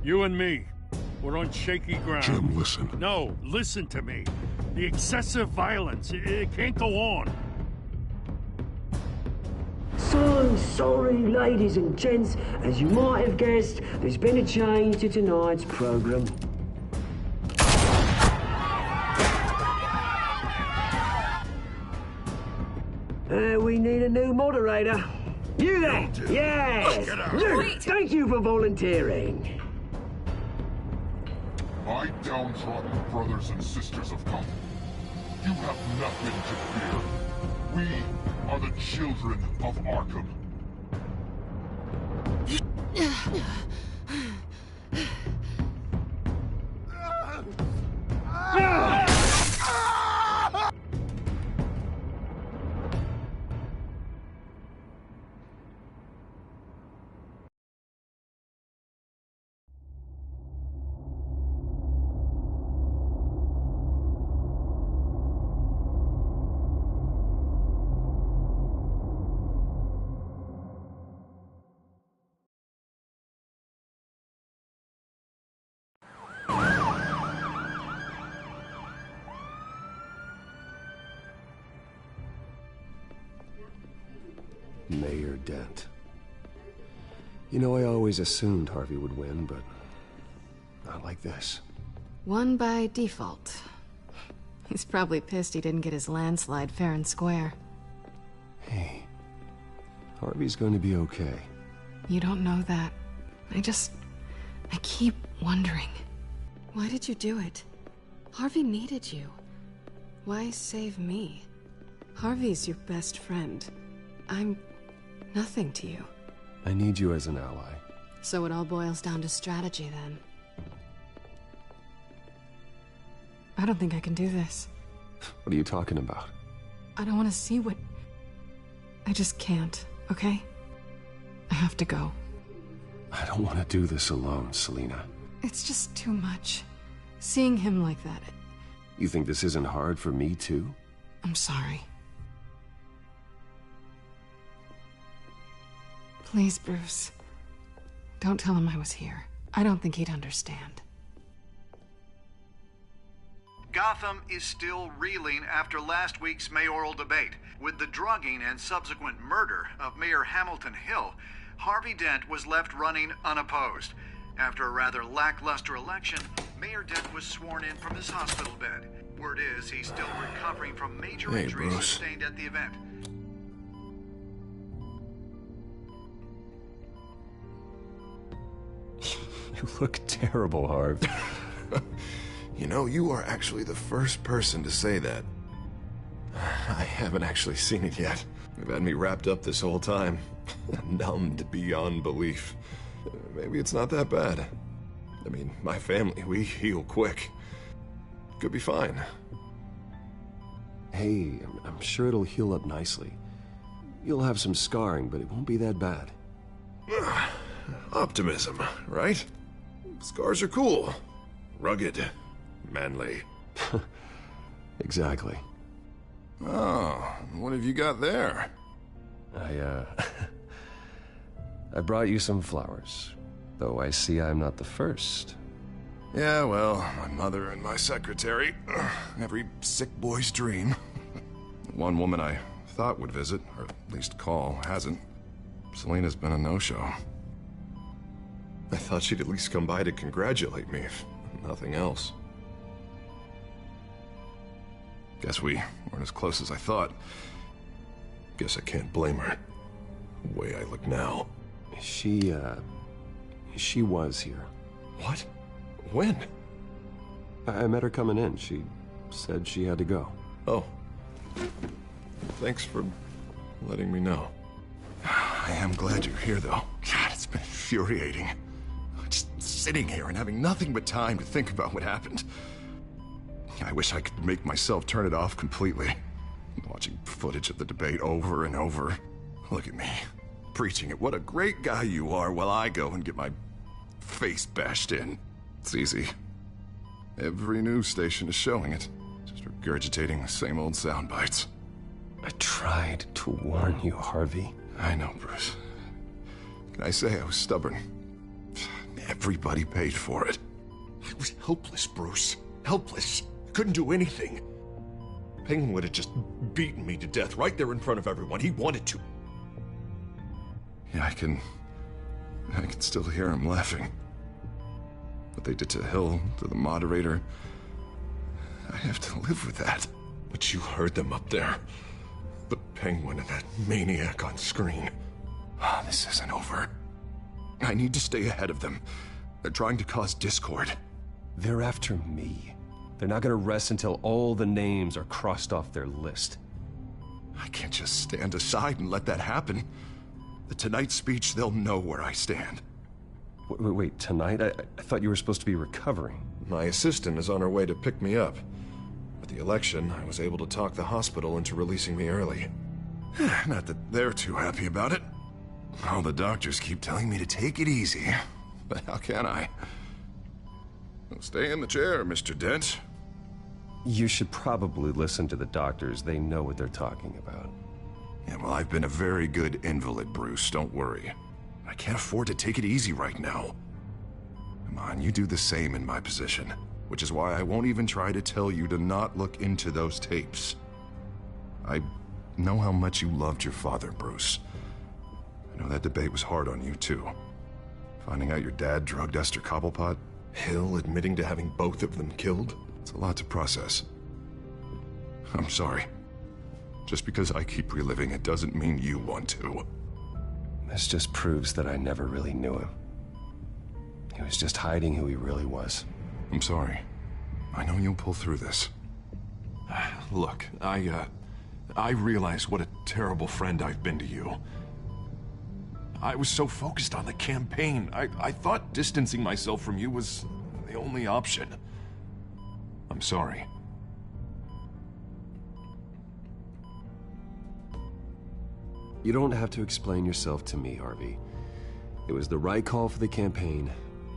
You and me, we're on shaky ground. Jim, listen. No, listen to me. The excessive violence, it can't go on. So sorry, ladies and gents. As you might have guessed, there's been a change to tonight's program. We need a new moderator. You there? Yes! Luke, thank you for volunteering. My downtrodden brothers and sisters of Gotham, you have nothing to fear. We are the children of Arkham. Mayor Dent. You know, I always assumed Harvey would win, but not like this. Won by default. He's probably pissed he didn't get his landslide fair and square. Hey, Harvey's going to be okay. You don't know that. I keep wondering. Why did you do it? Harvey needed you. Why save me? Harvey's your best friend. I'm nothing to you. I need you as an ally. So it all boils down to strategy, then. I don't think I can do this. What are you talking about? I don't want to see what... I just can't, okay? I have to go. I don't want to do this alone, Selina. It's just too much. Seeing him like that... You think this isn't hard for me, too? I'm sorry. Please, Bruce. Don't tell him I was here. I don't think he'd understand. Gotham is still reeling after last week's mayoral debate. With the drugging and subsequent murder of Mayor Hamilton Hill, Harvey Dent was left running unopposed. After a rather lackluster election, Mayor Dent was sworn in from his hospital bed. Word is he's still recovering from major injuries sustained at the event. You look terrible, Harv. You know, you are actually the first person to say that. I haven't actually seen it yet. You've had me wrapped up this whole time. Numbed beyond belief. Maybe it's not that bad. I mean, my family, we heal quick. Could be fine. Hey, I'm sure it'll heal up nicely. You'll have some scarring, but it won't be that bad. Optimism, right? Scars are cool. Rugged. Manly. Exactly. Oh, what have you got there? I brought you some flowers. Though I see I'm not the first. Yeah, well, my mother and my secretary. Every sick boy's dream. One woman I thought would visit, or at least call, hasn't. Selina's been a no-show. I thought she'd at least come by to congratulate me, if nothing else. Guess we weren't as close as I thought. Guess I can't blame her. The way I look now. She was here. What? When? I met her coming in. She said she had to go. Oh. Thanks for letting me know. I am glad you're here, though. God, it's been infuriating. Just sitting here and having nothing but time to think about what happened. I wish I could make myself turn it off completely. Watching footage of the debate over and over. Look at me, preaching it. What a great guy you are, while I go and get my face bashed in. It's easy. Every news station is showing it. Just regurgitating the same old sound bites. I tried to warn you, Harvey. I know, Bruce. Can I say I was stubborn? Everybody paid for it. I was helpless, Bruce. Helpless. Couldn't do anything. Penguin would have just beaten me to death right there in front of everyone. He wanted to. Yeah, I can still hear him laughing. What they did to Hill, to the moderator, I have to live with that. But you heard them up there. The Penguin and that maniac on screen. This isn't over. I need to stay ahead of them. They're trying to cause discord. They're after me. They're not gonna rest until all the names are crossed off their list. I can't just stand aside and let that happen. The Tonight speech, they'll know where I stand. Wait, tonight? I thought you were supposed to be recovering. My assistant is on her way to pick me up. With the election, I was able to talk the hospital into releasing me early. Not that they're too happy about it. All the doctors keep telling me to take it easy. But how can I? Well, stay in the chair, Mr. Dent. You should probably listen to the doctors. They know what they're talking about. Yeah, well, I've been a very good invalid, Bruce. Don't worry. I can't afford to take it easy right now. Come on, you do the same in my position. Which is why I won't even try to tell you to not look into those tapes. I know how much you loved your father, Bruce. I know that debate was hard on you, too. Finding out your dad drugged Esther Cobblepot, Hill admitting to having both of them killed. It's a lot to process. I'm sorry. Just because I keep reliving it doesn't mean you want to. This just proves that I never really knew him. He was just hiding who he really was. I'm sorry. I know you'll pull through this. Look, I realize what a terrible friend I've been to you. I was so focused on the campaign. I thought distancing myself from you was the only option. I'm sorry. You don't have to explain yourself to me, Harvey. It was the right call for the campaign.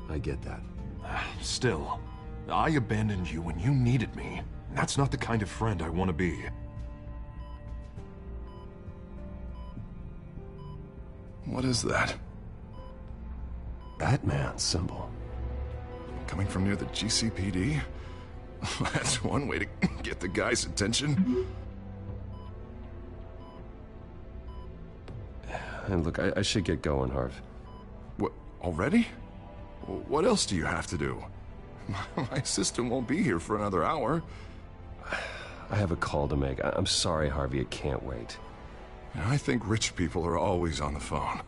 I get that. Still, I abandoned you when you needed me. That's not the kind of friend I want to be. What is that? Batman's symbol. Coming from near the GCPD? That's one way to get the guy's attention. And look, I should get going, Harv. What, already? What else do you have to do? My assistant won't be here for another hour. I have a call to make. I'm sorry, Harvey, it can't wait. I think rich people are always on the phone.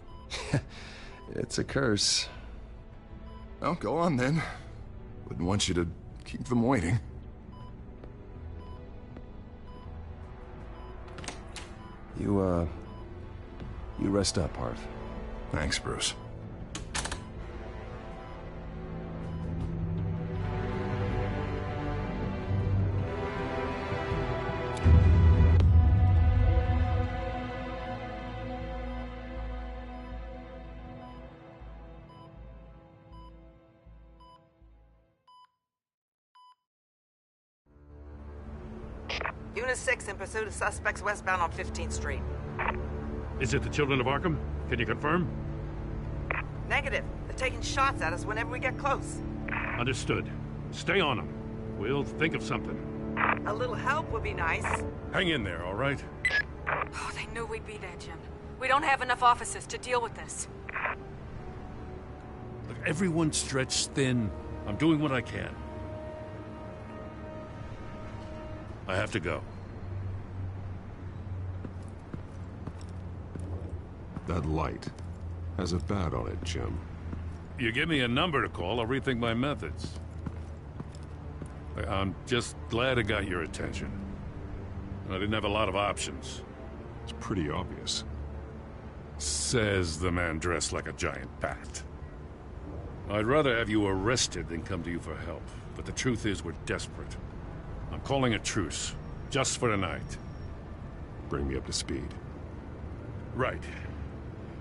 It's a curse. Well, go on then. Wouldn't want you to keep them waiting. You rest up, Harv. Thanks, Bruce. Unit 6 in pursuit of suspects westbound on 15th Street. Is it the Children of Arkham? Can you confirm? Negative. They're taking shots at us whenever we get close. Understood. Stay on them. We'll think of something. A little help would be nice. Hang in there, all right? Oh, they knew we'd be there, Jim. We don't have enough officers to deal with this. Look, everyone's stretched thin. I'm doing what I can. I have to go. That light has a bat on it, Jim. You give me a number to call, I'll rethink my methods. I'm just glad I got your attention. I didn't have a lot of options. It's pretty obvious. Says the man dressed like a giant bat. I'd rather have you arrested than come to you for help. But the truth is, we're desperate. I'm calling a truce, just for tonight. Bring me up to speed. Right.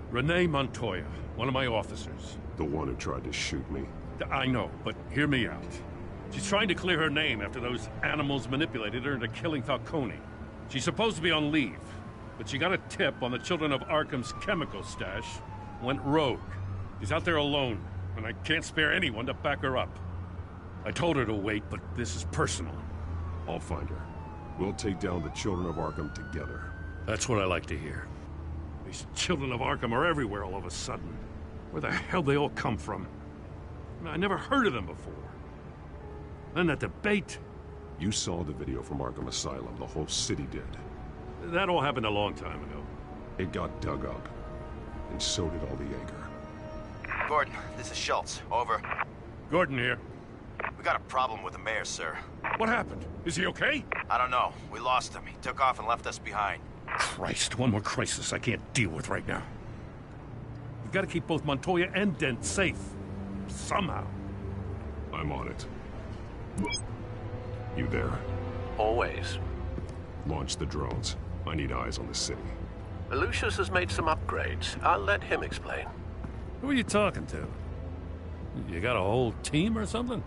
Renee Montoya, one of my officers. The one who tried to shoot me. I know, but hear me out. She's trying to clear her name after those animals manipulated her into killing Falcone. She's supposed to be on leave, but she got a tip on the Children of Arkham's chemical stash, went rogue. She's out there alone. and I can't spare anyone to back her up. I told her to wait, but this is personal. I'll find her. We'll take down the children of Arkham together. That's what I like to hear. These children of Arkham are everywhere all of a sudden. Where the hell they all come from? I never heard of them before. Then that debate. You saw the video from Arkham Asylum. The whole city did. That all happened a long time ago. It got dug up. And so did all the anger. Gordon, this is Schultz. Over. Gordon here. We got a problem with the mayor, sir. What happened? Is he okay? I don't know. We lost him. He took off and left us behind. Christ, one more crisis I can't deal with right now. We've got to keep both Montoya and Dent safe. Somehow. I'm on it. You there? Always. Launch the drones. I need eyes on the city. Lucius has made some upgrades. I'll let him explain. Who are you talking to? You got a whole team or something?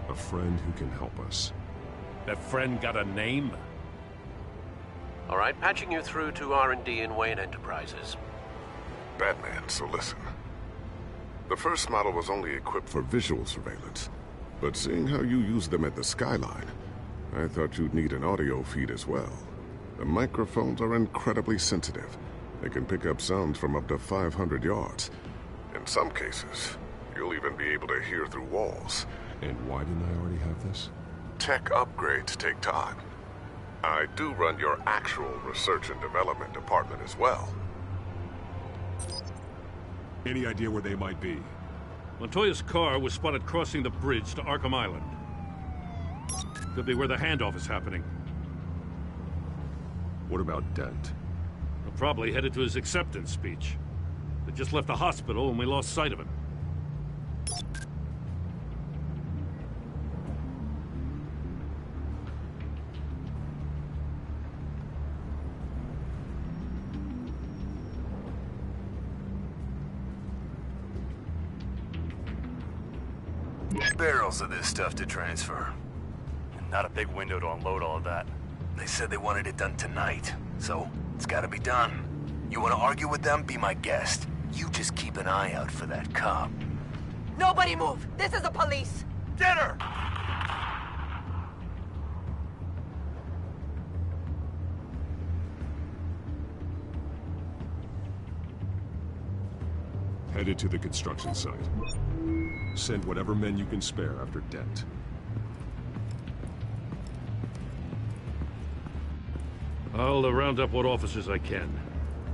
A friend who can help us. That friend got a name? All right, patching you through to R&D in Wayne Enterprises. Batman, so listen. The first model was only equipped for visual surveillance. But seeing how you use them at the Skyline, I thought you'd need an audio feed as well. The microphones are incredibly sensitive. They can pick up sounds from up to 500 yards. In some cases, you'll even be able to hear through walls. And why didn't I already have this? Tech upgrades take time. I do run your actual research and development department as well. Any idea where they might be? Montoya's car was spotted crossing the bridge to Arkham Island. Could be where the handoff is happening. What about Dent? Probably headed to his acceptance speech. They just left the hospital and we lost sight of him. Barrels of this stuff to transfer. And not a big window to unload all of that. They said they wanted it done tonight, so it's gotta be done. You wanna argue with them? Be my guest. You just keep an eye out for that cop. Nobody move! This is the police! Get her! Headed to the construction site. Send whatever men you can spare after Dent. I'll round up what officers I can.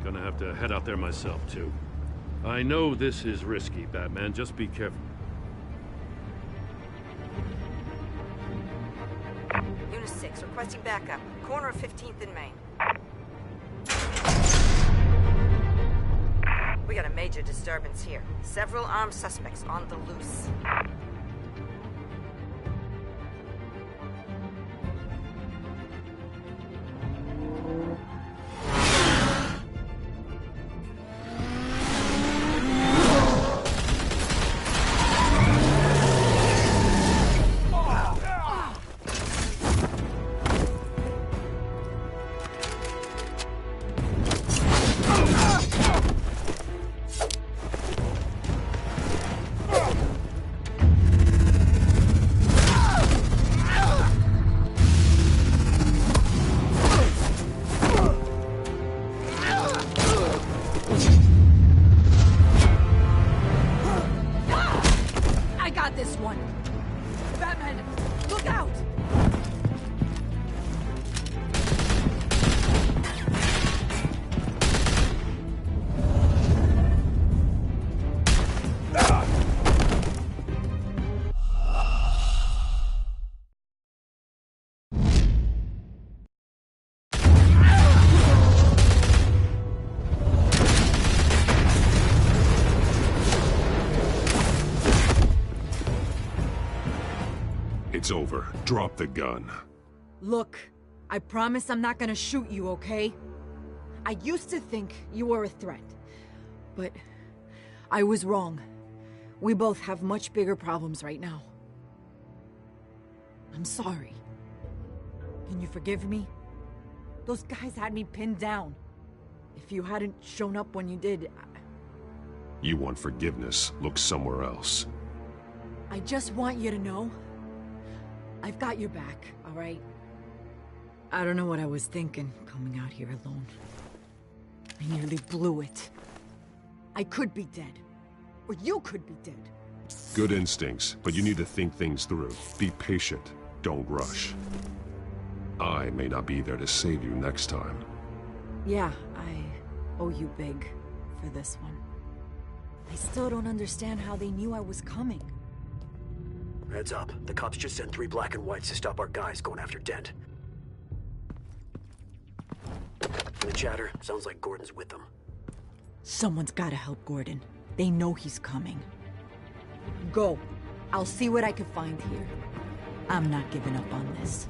Gonna have to head out there myself, too. I know this is risky, Batman. Just be careful. Unit 6, requesting backup. Corner of 15th and Main. We got a major disturbance here. Several armed suspects on the loose. It's over. Drop the gun. Look, I promise I'm not gonna shoot you, okay? I used to think you were a threat, but I was wrong. We both have much bigger problems right now. I'm sorry. Can you forgive me? Those guys had me pinned down. If you hadn't shown up when you did, You want forgiveness, look somewhere else. I just want you to know, I've got your back, all right? I don't know what I was thinking, coming out here alone. I nearly blew it. I could be dead. Or you could be dead. Good instincts, but you need to think things through. Be patient, don't rush. I may not be there to save you next time. Yeah, I owe you big for this one. I still don't understand how they knew I was coming. Heads up. The cops just sent 3 black and whites to stop our guys going after Dent. From the chatter, sounds like Gordon's with them. Someone's gotta help Gordon. They know he's coming. Go. I'll see what I can find here. I'm not giving up on this.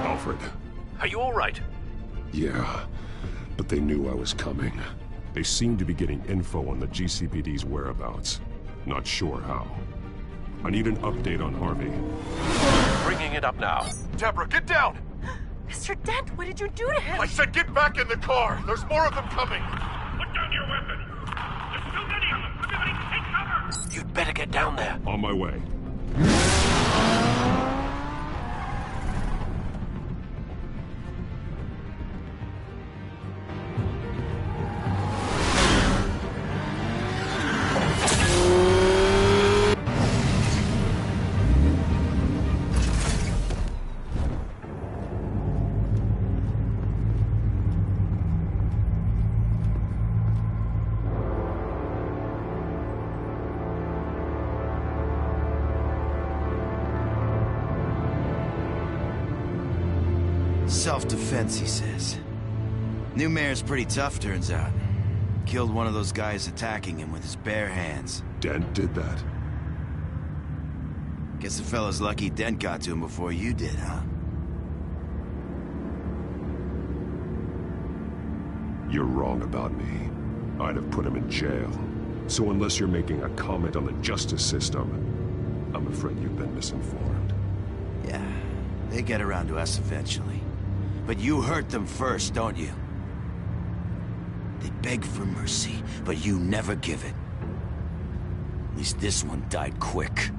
Alfred. Are you all right? Yeah, but they knew I was coming. They seem to be getting info on the GCPD's whereabouts. Not sure how. I need an update on Harvey. Bringing it up now. Deborah, get down! Mr. Dent, what did you do to him? I said get back in the car! There's more of them coming! Put down your weapon! There's too many of them! Everybody take cover! You'd better get down there. On my way. Self-defense, he says. New mayor's pretty tough, turns out. Killed one of those guys attacking him with his bare hands. Dent did that? Guess the fella's lucky Dent got to him before you did, huh? You're wrong about me. I'd have put him in jail. So unless you're making a comment on the justice system, I'm afraid you've been misinformed. Yeah, they get around to us eventually. But you hurt them first, don't you? They beg for mercy, but you never give it. At least this one died quick.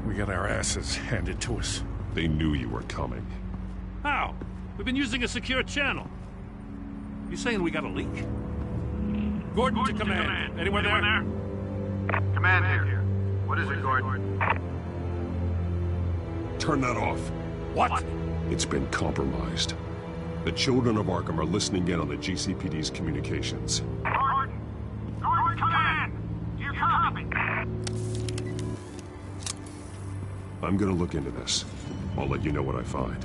We got our asses handed to us. They knew you were coming. How? We've been using a secure channel. You saying we got a leak? Gordon to command. Anyone there? Command here. What is it, Gordon? Turn that off. What? It's been compromised. The children of Arkham are listening in on the GCPD's communications. Gordon! Gordon, command! You copy? I'm gonna look into this. I'll let you know what I find.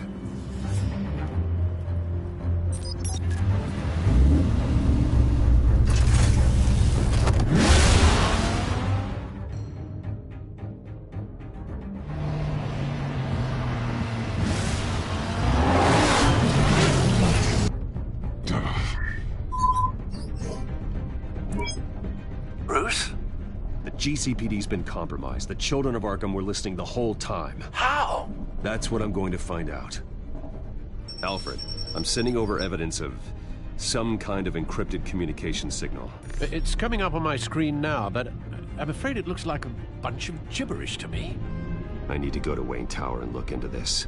GCPD's been compromised. The children of Arkham were listening the whole time. How? That's what I'm going to find out. Alfred, I'm sending over evidence of some kind of encrypted communication signal. It's coming up on my screen now, but I'm afraid it looks like a bunch of gibberish to me. I need to go to Wayne Tower and look into this.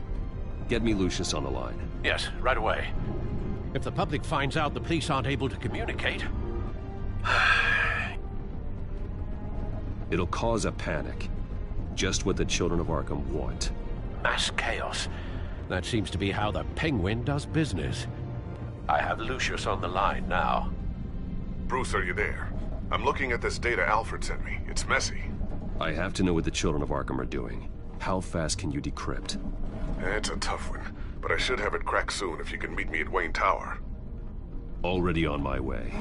Get me Lucius on the line. Yes, right away. If the public finds out the police aren't able to communicate... It'll cause a panic. Just what the children of Arkham want. Mass chaos. That seems to be how the Penguin does business. I have Lucius on the line now. Bruce, are you there? I'm looking at this data Alfred sent me. It's messy. I have to know what the children of Arkham are doing. How fast can you decrypt? It's a tough one, but I should have it cracked soon if you can meet me at Wayne Tower. Already on my way.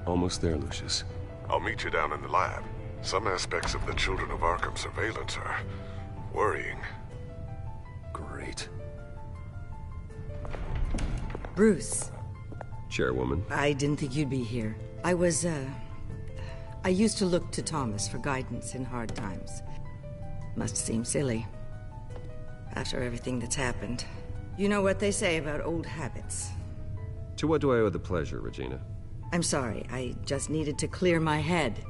Almost there, Lucius. I'll meet you down in the lab. Some aspects of the Children of Arkham surveillance are worrying. Great. Bruce. Chairwoman. I didn't think you'd be here. I used to look to Thomas for guidance in hard times. Must seem silly. After everything that's happened. You know what they say about old habits. To what do I owe the pleasure, Regina? I'm sorry, I just needed to clear my head.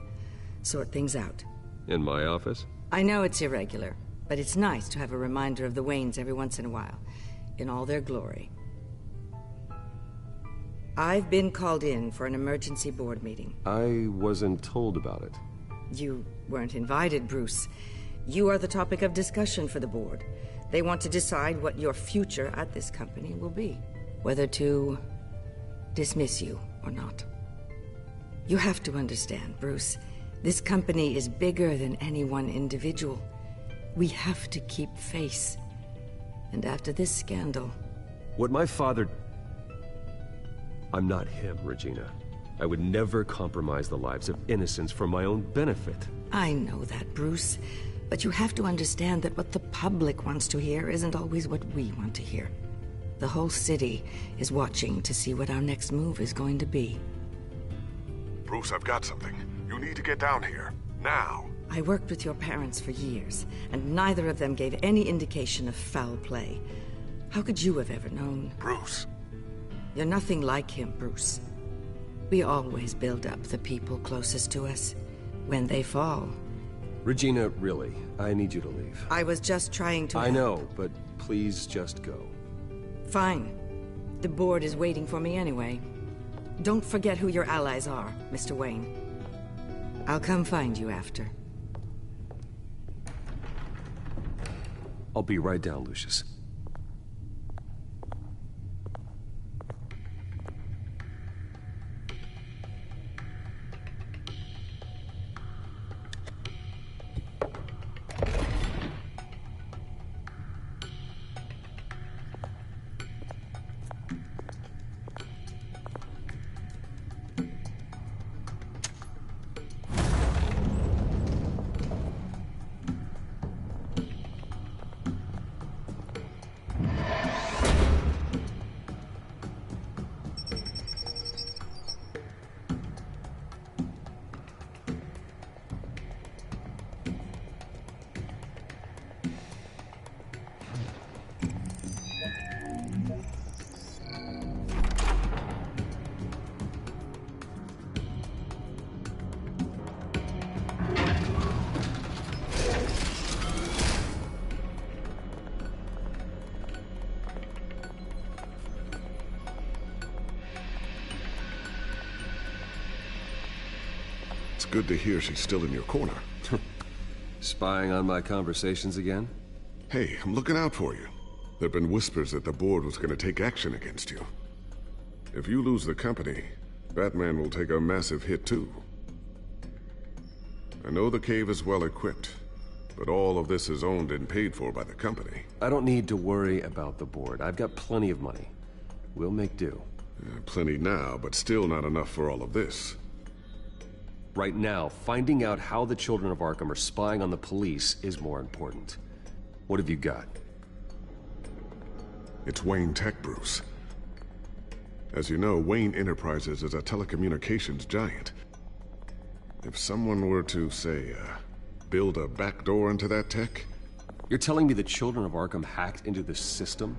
Sort things out. In my office? I know it's irregular, but it's nice to have a reminder of the Waynes every once in a while. In all their glory. I've been called in for an emergency board meeting. I wasn't told about it. You weren't invited, Bruce. You are the topic of discussion for the board. They want to decide what your future at this company will be. Whether to dismiss you or not. You have to understand, Bruce. This company is bigger than any one individual. We have to keep face. And after this scandal... What my father... I'm not him, Regina. I would never compromise the lives of innocents for my own benefit. I know that, Bruce. But you have to understand that what the public wants to hear isn't always what we want to hear. The whole city is watching to see what our next move is going to be. Bruce, I've got something. You need to get down here. Now. I worked with your parents for years, and neither of them gave any indication of foul play. How could you have ever known? Bruce. You're nothing like him, Bruce. We always build up the people closest to us. When they fall... Regina, really, I need you to leave. I was just trying to... I know, but please just go. Fine. The board is waiting for me anyway. Don't forget who your allies are, Mr. Wayne. I'll come find you after. I'll be right down, Lucius. It's good to hear she's still in your corner. Spying on my conversations again? Hey, I'm looking out for you. There've been whispers that the board was going to take action against you. If you lose the company, Batman will take a massive hit too. I know the cave is well equipped, but all of this is owned and paid for by the company. I don't need to worry about the board. I've got plenty of money. We'll make do. Plenty now, but still not enough for all of this. Right now, finding out how the Children of Arkham are spying on the police is more important. What have you got? It's Wayne Tech, Bruce. As you know, Wayne Enterprises is a telecommunications giant. If someone were to, say, build a backdoor into that tech... You're telling me the Children of Arkham hacked into the system?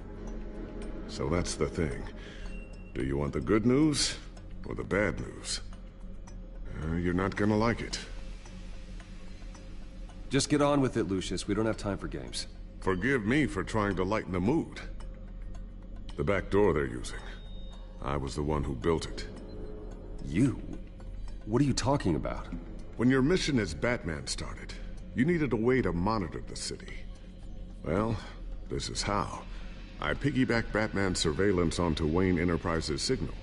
So that's the thing. Do you want the good news or the bad news? You're not gonna like it. Just get on with it, Lucius. We don't have time for games. Forgive me for trying to lighten the mood. The back door they're using. I was the one who built it. You? What are you talking about? When your mission as Batman started, you needed a way to monitor the city. Well, this is how. I piggybacked Batman's surveillance onto Wayne Enterprises' signal.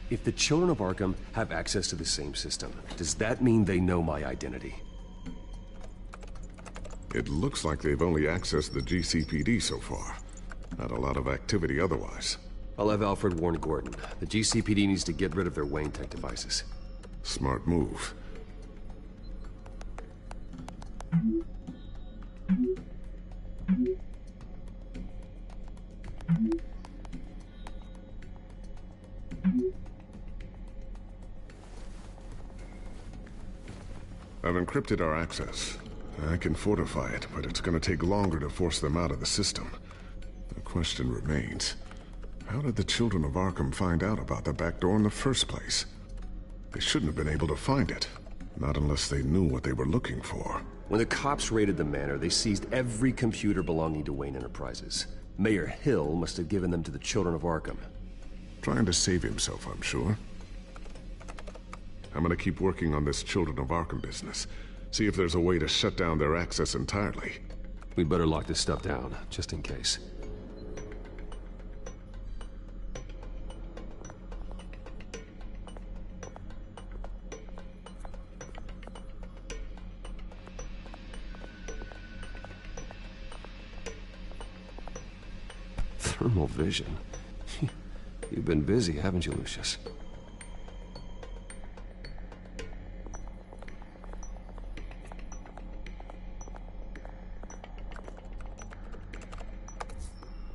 If the Children of Arkham have access to the same system, does that mean they know my identity? It looks like they've only accessed the GCPD so far. Not a lot of activity otherwise. I'll have Alfred warn Gordon. The GCPD needs to get rid of their Wayne Tech devices. Smart move. I've encrypted our access. I can fortify it, but it's gonna take longer to force them out of the system. The question remains, how did the children of Arkham find out about the back door in the first place? They shouldn't have been able to find it. Not unless they knew what they were looking for. When the cops raided the manor, they seized every computer belonging to Wayne Enterprises. Mayor Hill must have given them to the children of Arkham. Trying to save himself, I'm sure. I'm gonna keep working on this Children of Arkham business. See if there's a way to shut down their access entirely. We'd better lock this stuff down, just in case. Thermal vision? You've been busy, haven't you, Lucius?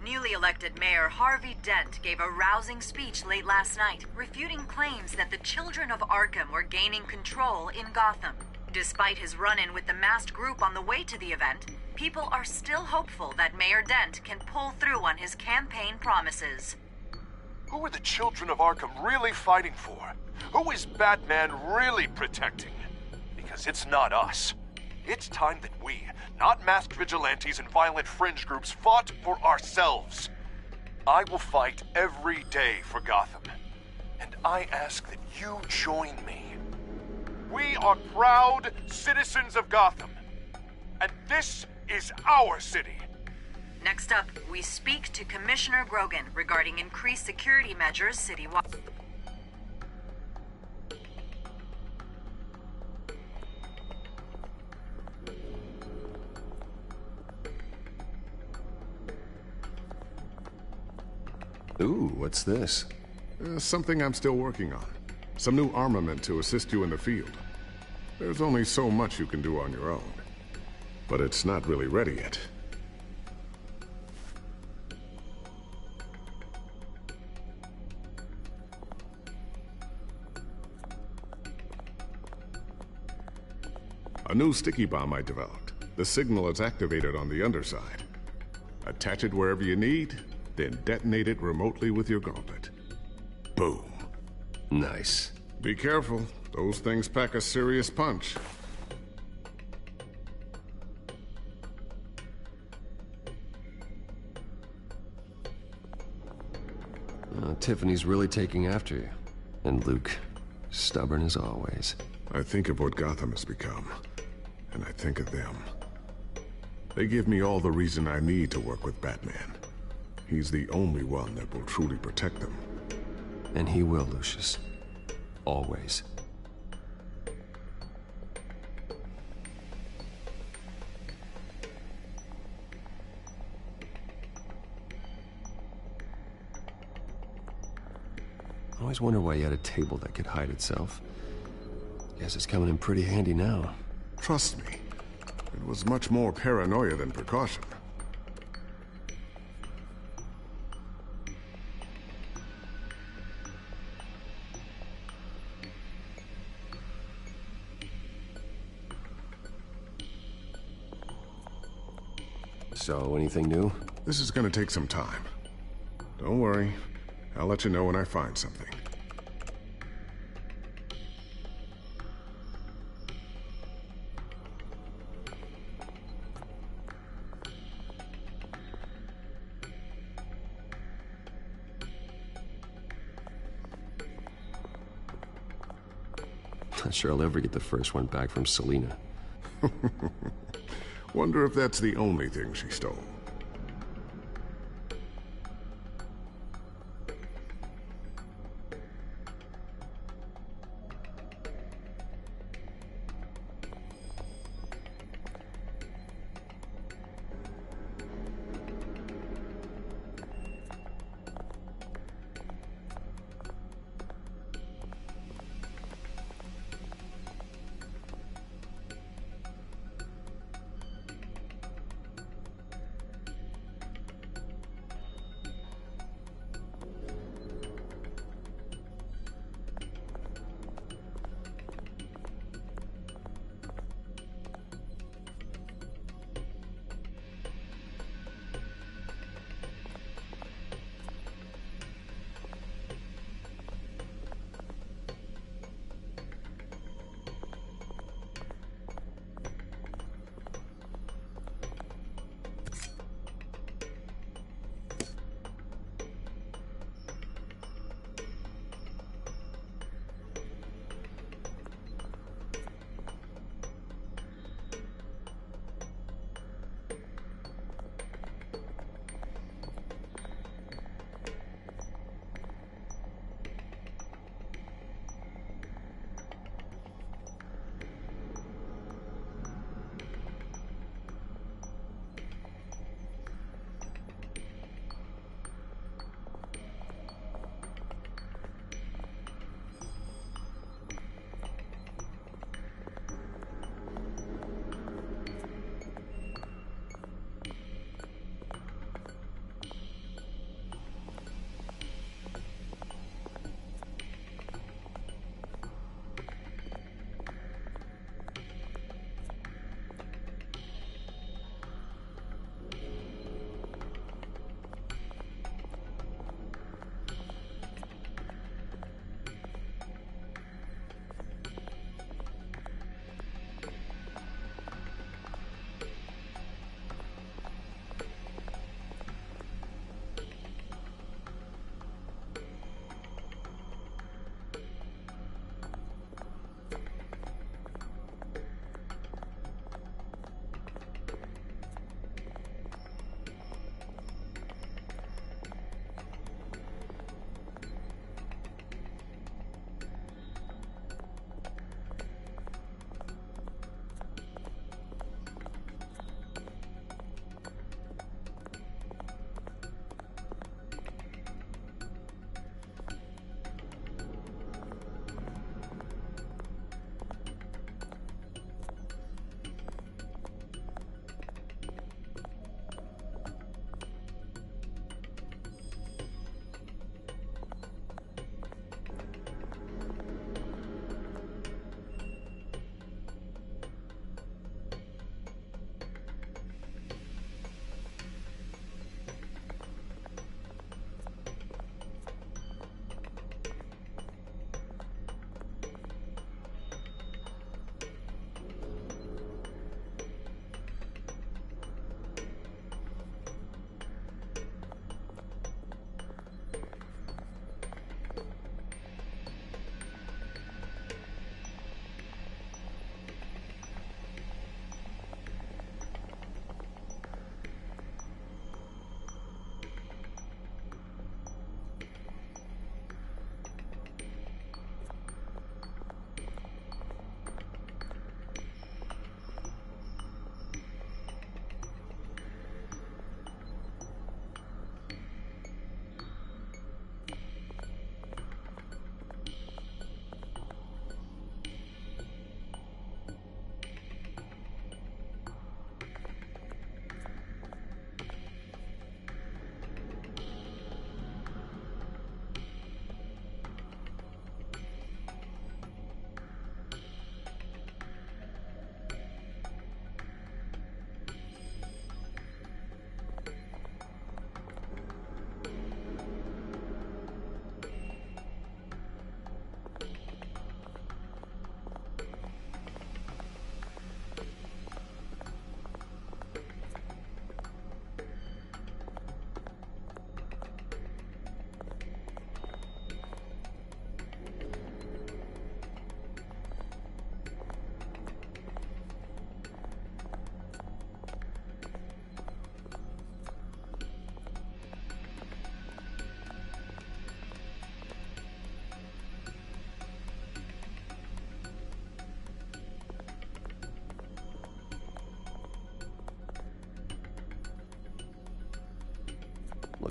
Newly elected Mayor Harvey Dent gave a rousing speech late last night, refuting claims that the children of Arkham were gaining control in Gotham. Despite his run-in with the masked group on the way to the event, people are still hopeful that Mayor Dent can pull through on his campaign promises. Who are the children of Arkham really fighting for? Who is Batman really protecting? Because it's not us. It's time that we, not masked vigilantes and violent fringe groups, fought for ourselves. I will fight every day for Gotham. And I ask that you join me. We are proud citizens of Gotham. And this is our city. Next up, we speak to Commissioner Grogan regarding increased security measures citywide. Ooh, what's this? Something I'm still working on. Some new armament to assist you in the field. There's only so much you can do on your own. But it's not really ready yet. A new sticky bomb I developed. The signal is activated on the underside. Attach it wherever you need, then detonate it remotely with your gauntlet. Boom. Nice. Be careful. Those things pack a serious punch. Tiffany's really taking after you. And Luke, stubborn as always. I think of what Gotham has become, and I think of them. They give me all the reason I need to work with Batman. He's the only one that will truly protect them. And he will, Lucius. Always. I always wonder why you had a table that could hide itself. Guess it's coming in pretty handy now. Trust me, it was much more paranoia than precaution. So, anything new? This is gonna take some time. Don't worry. I'll let you know when I find something. Not sure I'll ever get the first one back from Selina. Wonder if that's the only thing she stole.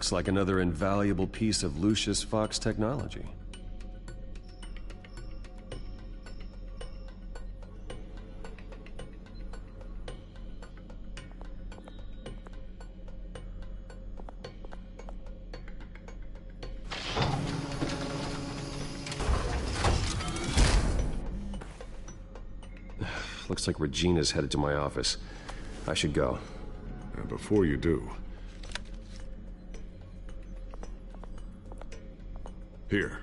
Looks like another invaluable piece of Lucius Fox technology. Looks like Regina's headed to my office. I should go. And before you do... Here.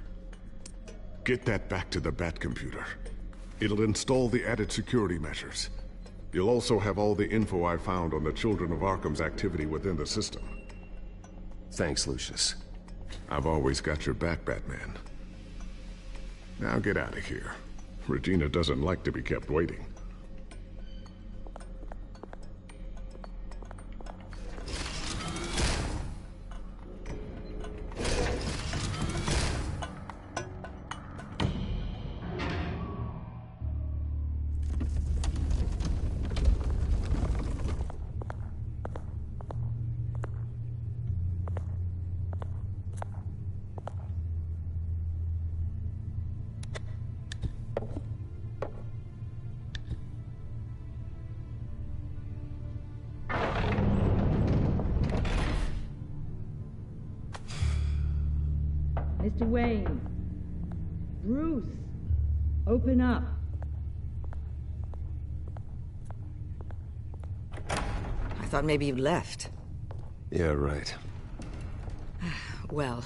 Get that back to the Bat computer. It'll install the added security measures. You'll also have all the info I found on the Children of Arkham's activity within the system. Thanks, Lucius. I've always got your back, Batman. Now get out of here. Regina doesn't like to be kept waiting. Mr. Wayne. Bruce. Open up. I thought maybe you left. Yeah, right. Well,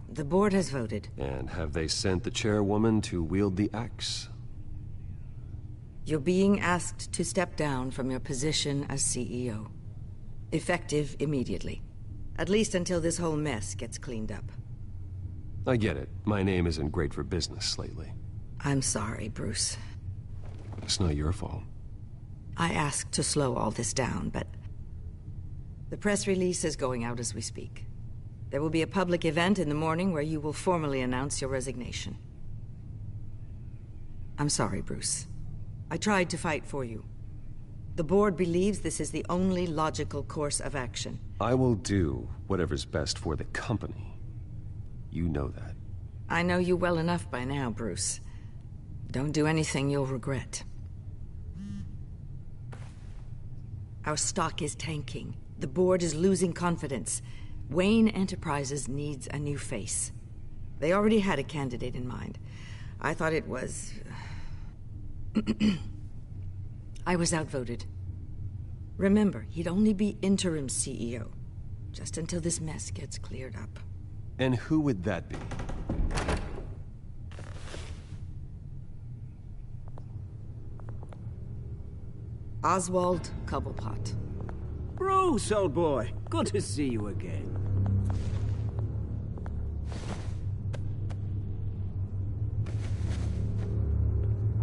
the board has voted. And have they sent the chairwoman to wield the axe? You're being asked to step down from your position as CEO. Effective immediately. At least until this whole mess gets cleaned up. I get it. My name isn't great for business lately. I'm sorry, Bruce. It's not your fault. I asked to slow all this down, but... the press release is going out as we speak. There will be a public event in the morning where you will formally announce your resignation. I'm sorry, Bruce. I tried to fight for you. The board believes this is the only logical course of action. I will do whatever's best for the company. You know that. I know you well enough by now, Bruce. Don't do anything you'll regret. Our stock is tanking. The board is losing confidence. Wayne Enterprises needs a new face. They already had a candidate in mind. I thought it was... I was outvoted. Remember, he'd only be interim CEO, just until this mess gets cleared up. And who would that be? Oswald Cobblepot. Bruce, old boy. Good to see you again.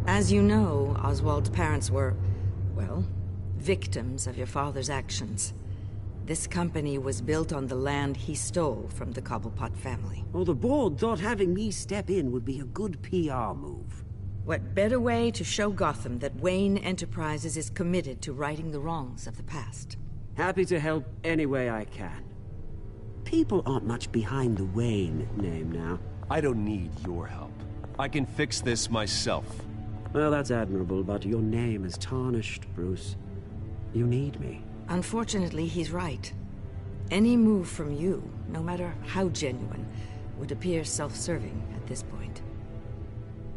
As you know, Oswald's parents were, well, victims of your father's actions. This company was built on the land he stole from the Cobblepot family. Well, the board thought having me step in would be a good PR move. What better way to show Gotham that Wayne Enterprises is committed to righting the wrongs of the past? Happy to help any way I can. People aren't much behind the Wayne name now. I don't need your help. I can fix this myself. Well, that's admirable, but your name is tarnished, Bruce. You need me. Unfortunately, he's right. Any move from you, no matter how genuine, would appear self-serving at this point.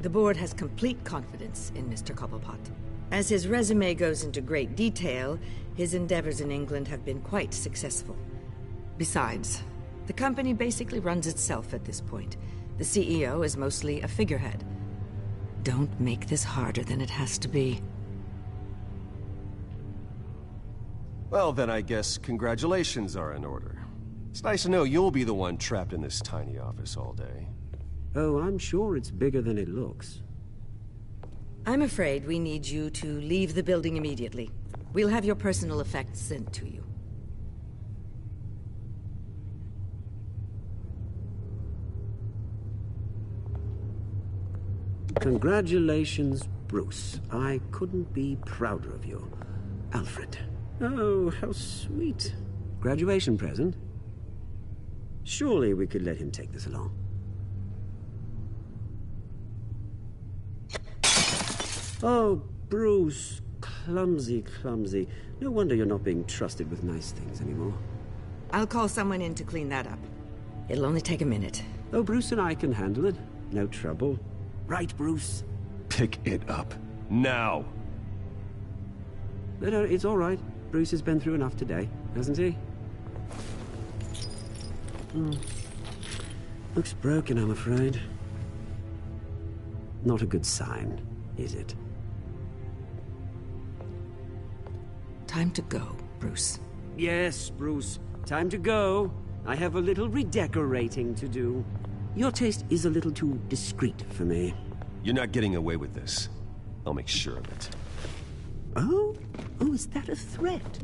The board has complete confidence in Mr. Cobblepot. As his resume goes into great detail, his endeavors in England have been quite successful. Besides, the company basically runs itself at this point. The CEO is mostly a figurehead. Don't make this harder than it has to be. Well, then I guess congratulations are in order. It's nice to know you'll be the one trapped in this tiny office all day. Oh, I'm sure it's bigger than it looks. I'm afraid we need you to leave the building immediately. We'll have your personal effects sent to you. Congratulations, Bruce. I couldn't be prouder of you. Alfred. Oh, how sweet. Graduation present? Surely we could let him take this along. Oh, Bruce. Clumsy, clumsy. No wonder you're not being trusted with nice things anymore. I'll call someone in to clean that up. It'll only take a minute. Oh, Bruce and I can handle it. No trouble. Right, Bruce? Pick it up. Now! No, it's all right. Bruce has been through enough today, hasn't he? Looks broken, I'm afraid. Not a good sign, is it? Time to go, Bruce. Yes, Bruce. Time to go. I have a little redecorating to do. Your taste is a little too discreet for me. You're not getting away with this. I'll make sure of it. Oh? Oh, is that a threat?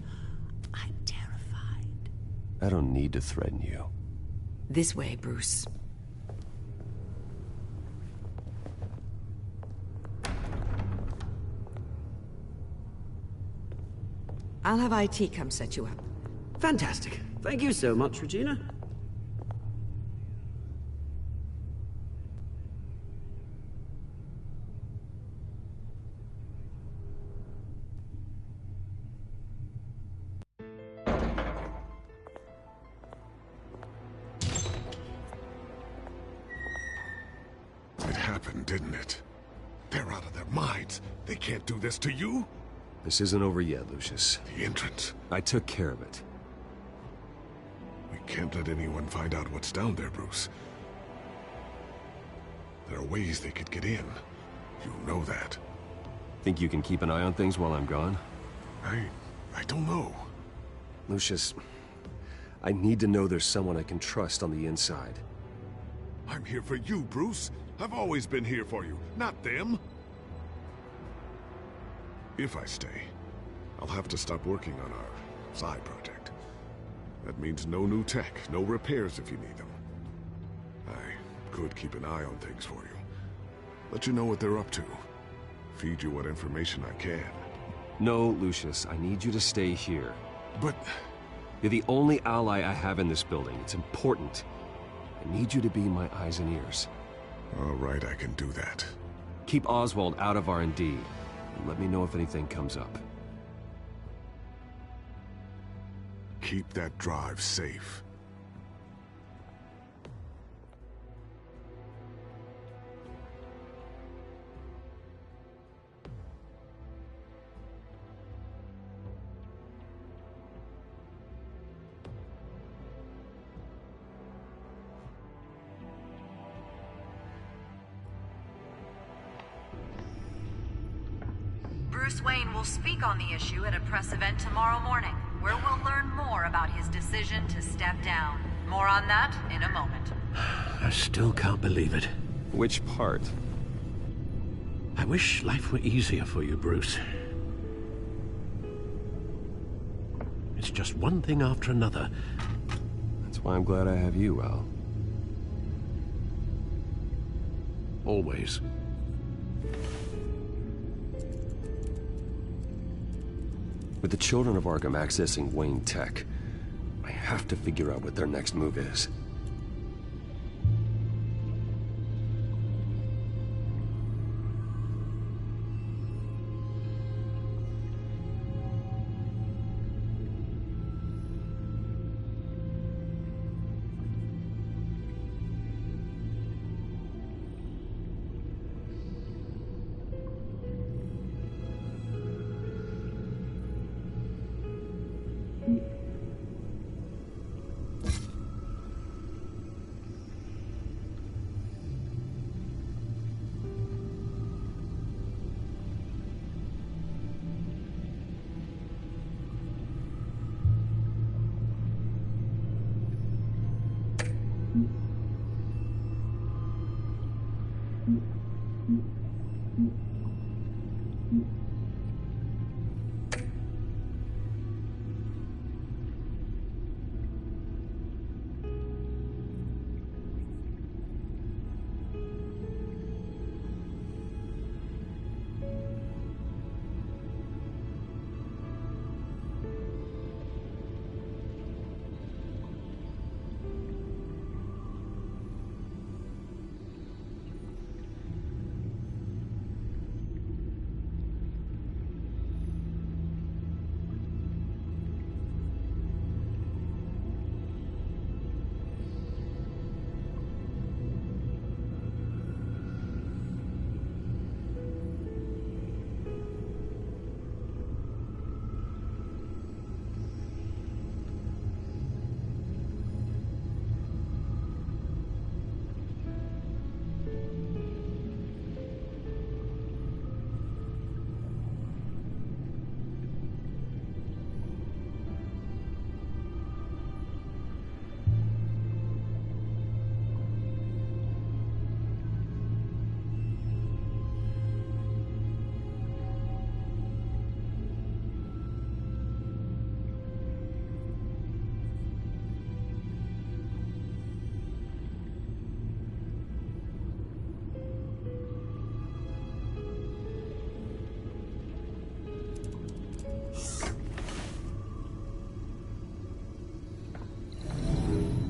I'm terrified. I don't need to threaten you. This way, Bruce. I'll have IT come set you up. Fantastic. Thank you so much, Regina. It happened, didn't it? They're out of their minds. They can't do this to you? This isn't over yet, Lucius. The entrance. I took care of it. We can't let anyone find out what's down there, Bruce. There are ways they could get in. You know that. Think you can keep an eye on things while I'm gone? I don't know. Lucius, I need to know there's someone I can trust on the inside. I'm here for you, Bruce. I've always been here for you, not them. If I stay, I'll have to stop working on our side project. That means no new tech, no repairs if you need them. I could keep an eye on things for you. Let you know what they're up to. Feed you what information I can. No, Lucius, I need you to stay here. But... You're the only ally I have in this building. It's important. I need you to be my eyes and ears. All right, I can do that. Keep Oswald out of R&D, and let me know if anything comes up. Keep that drive safe. Bruce Wayne will speak on the issue at a press event tomorrow morning, where we'll learn more about his decision to step down. More on that in a moment. I still can't believe it. Which part? I wish life were easier for you, Bruce. It's just one thing after another. That's why I'm glad I have you, Al. Always. With the children of Arkham accessing Wayne Tech, I have to figure out what their next move is.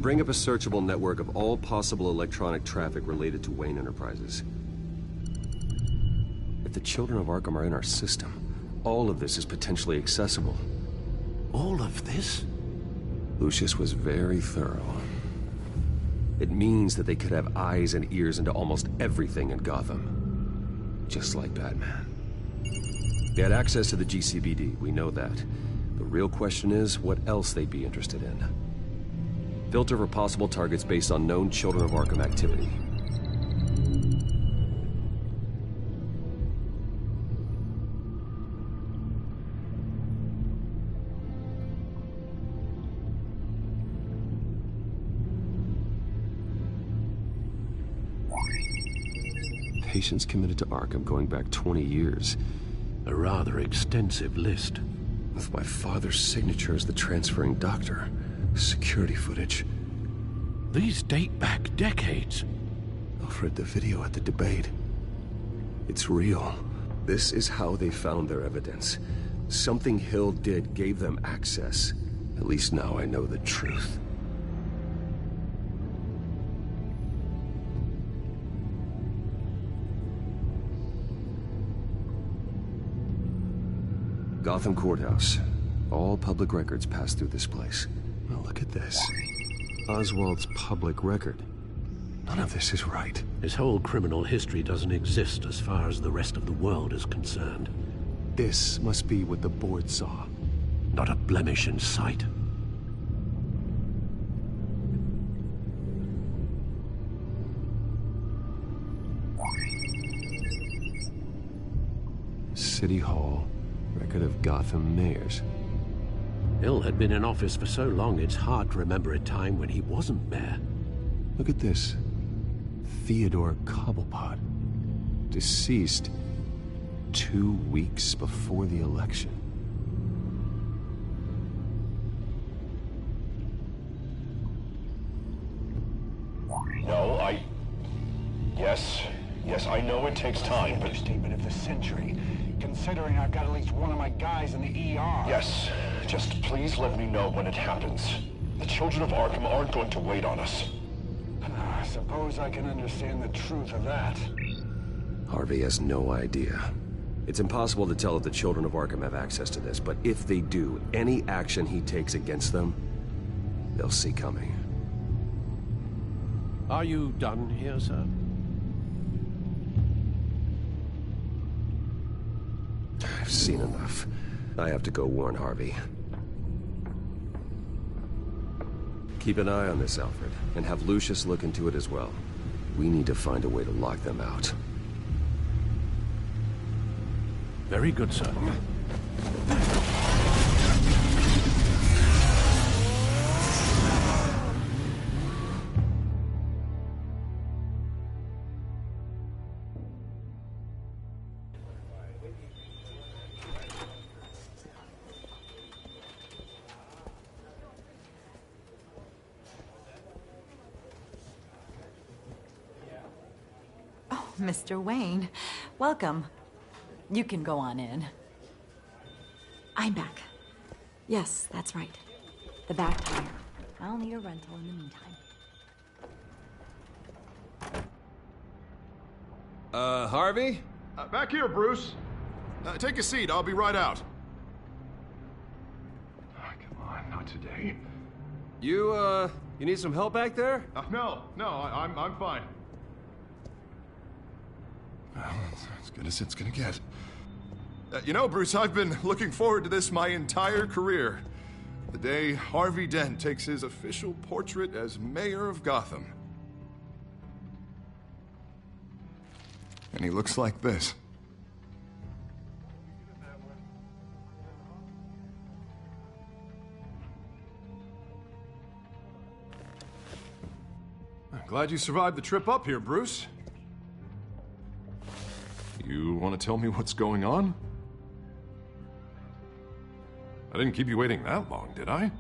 Bring up a searchable network of all possible electronic traffic related to Wayne Enterprises. If the Children of Arkham are in our system, all of this is potentially accessible. All of this? Lucius was very thorough. It means that they could have eyes and ears into almost everything in Gotham. Just like Batman. They had access to the GCPD, we know that. The real question is, what else they'd be interested in. Filter for possible targets based on known Children of Arkham activity. Patients committed to Arkham going back 20 years. A rather extensive list. With my father's signature as the transferring doctor. Security footage. These date back decades. I've read the video at the debate. It's real. This is how they found their evidence. Something Hill did gave them access. At least now I know the truth. Gotham Courthouse. All public records pass through this place. Now look at this. Oswald's public record. None of this is right. His whole criminal history doesn't exist as far as the rest of the world is concerned. This must be what the board saw. Not a blemish in sight. City Hall. Record of Gotham mayors. Hill had been in office for so long, it's hard to remember a time when he wasn't mayor. Look at this. Theodore Cobblepot. Deceased 2 weeks before the election. No, Yes, I know it takes time, but... Understatement of the century. Considering I've got at least one of my guys in the ER. Yes, just please let me know when it happens. The Children of Arkham aren't going to wait on us. I suppose I can understand the truth of that. Harvey has no idea. It's impossible to tell if the Children of Arkham have access to this, but if they do, any action he takes against them, they'll see coming. Are you done here, sir? I've seen enough. I have to go warn Harvey. Keep an eye on this, Alfred, and have Lucius look into it as well. We need to find a way to lock them out. Very good, sir. Mr. Wayne, welcome. You can go on in. I'm back. Yes, that's right. The back tire. I'll need a rental in the meantime. Harvey? Back here, Bruce. Take a seat. I'll be right out. Oh, come on, not today. You need some help back there? No, I'm fine. Well, that's as good as it's gonna get. You know, Bruce, I've been looking forward to this my entire career. The day Harvey Dent takes his official portrait as mayor of Gotham. And he looks like this. I'm glad you survived the trip up here, Bruce. You want to tell me what's going on? I didn't keep you waiting that long, did I?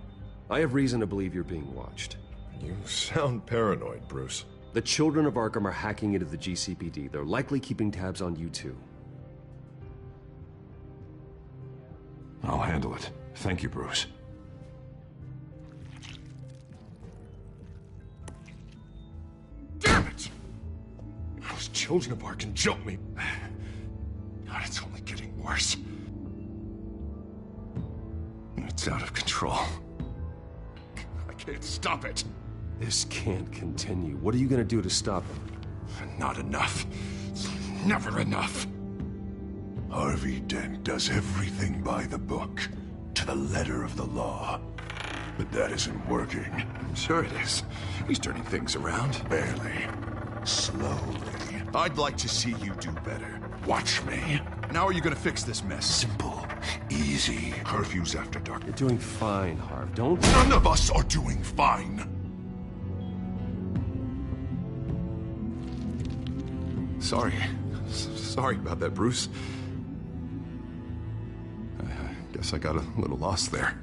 I have reason to believe you're being watched. You sound paranoid, Bruce. The Children of Arkham are hacking into the GCPD. They're likely keeping tabs on you too. I'll handle it. Thank you, Bruce. children of Arkham jumped me. God, it's only getting worse. It's out of control. I can't stop it. This can't continue. What are you gonna do to stop it? Not enough. Never enough. Harvey Dent does everything by the book, to the letter of the law. But that isn't working. Sure it is. He's turning things around. Barely. Slowly. I'd like to see you do better. Watch me. Now are you gonna fix this mess? Simple. Easy. Curfews after dark. You're doing fine, Harv. Don't... None of us are doing fine. Sorry. Sorry about that, Bruce. I guess I got a little lost there.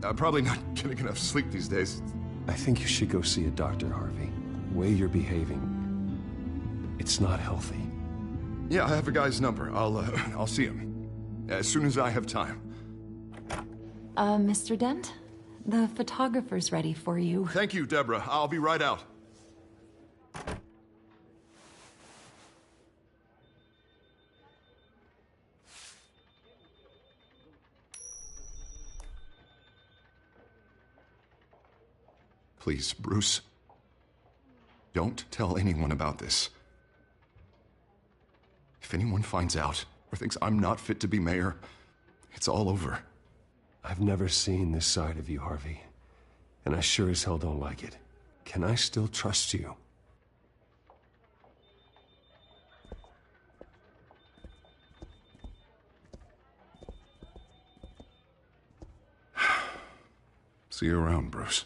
I'm probably not getting enough sleep these days. I think you should go see a doctor, Harvey. The way you're behaving, it's not healthy. Yeah, I have a guy's number. I'll see him as soon as I have time. Mr. Dent? The photographer's ready for you. Thank you, Deborah. I'll be right out. Please, Bruce. Don't tell anyone about this. If anyone finds out or thinks I'm not fit to be mayor, it's all over. I've never seen this side of you, Harvey. And I sure as hell don't like it. Can I still trust you? See you around, Bruce.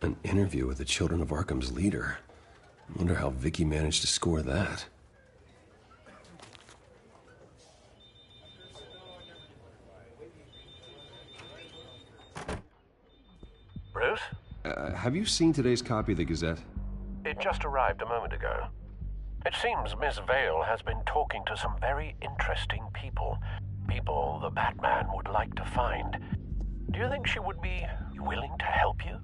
An interview with the Children of Arkham's leader. I wonder how Vicky managed to score that. Bruce? Have you seen today's copy of the Gazette? It just arrived a moment ago. It seems Miss Vale has been talking to some very interesting people. People the Batman would like to find. Do you think she would be willing to help you?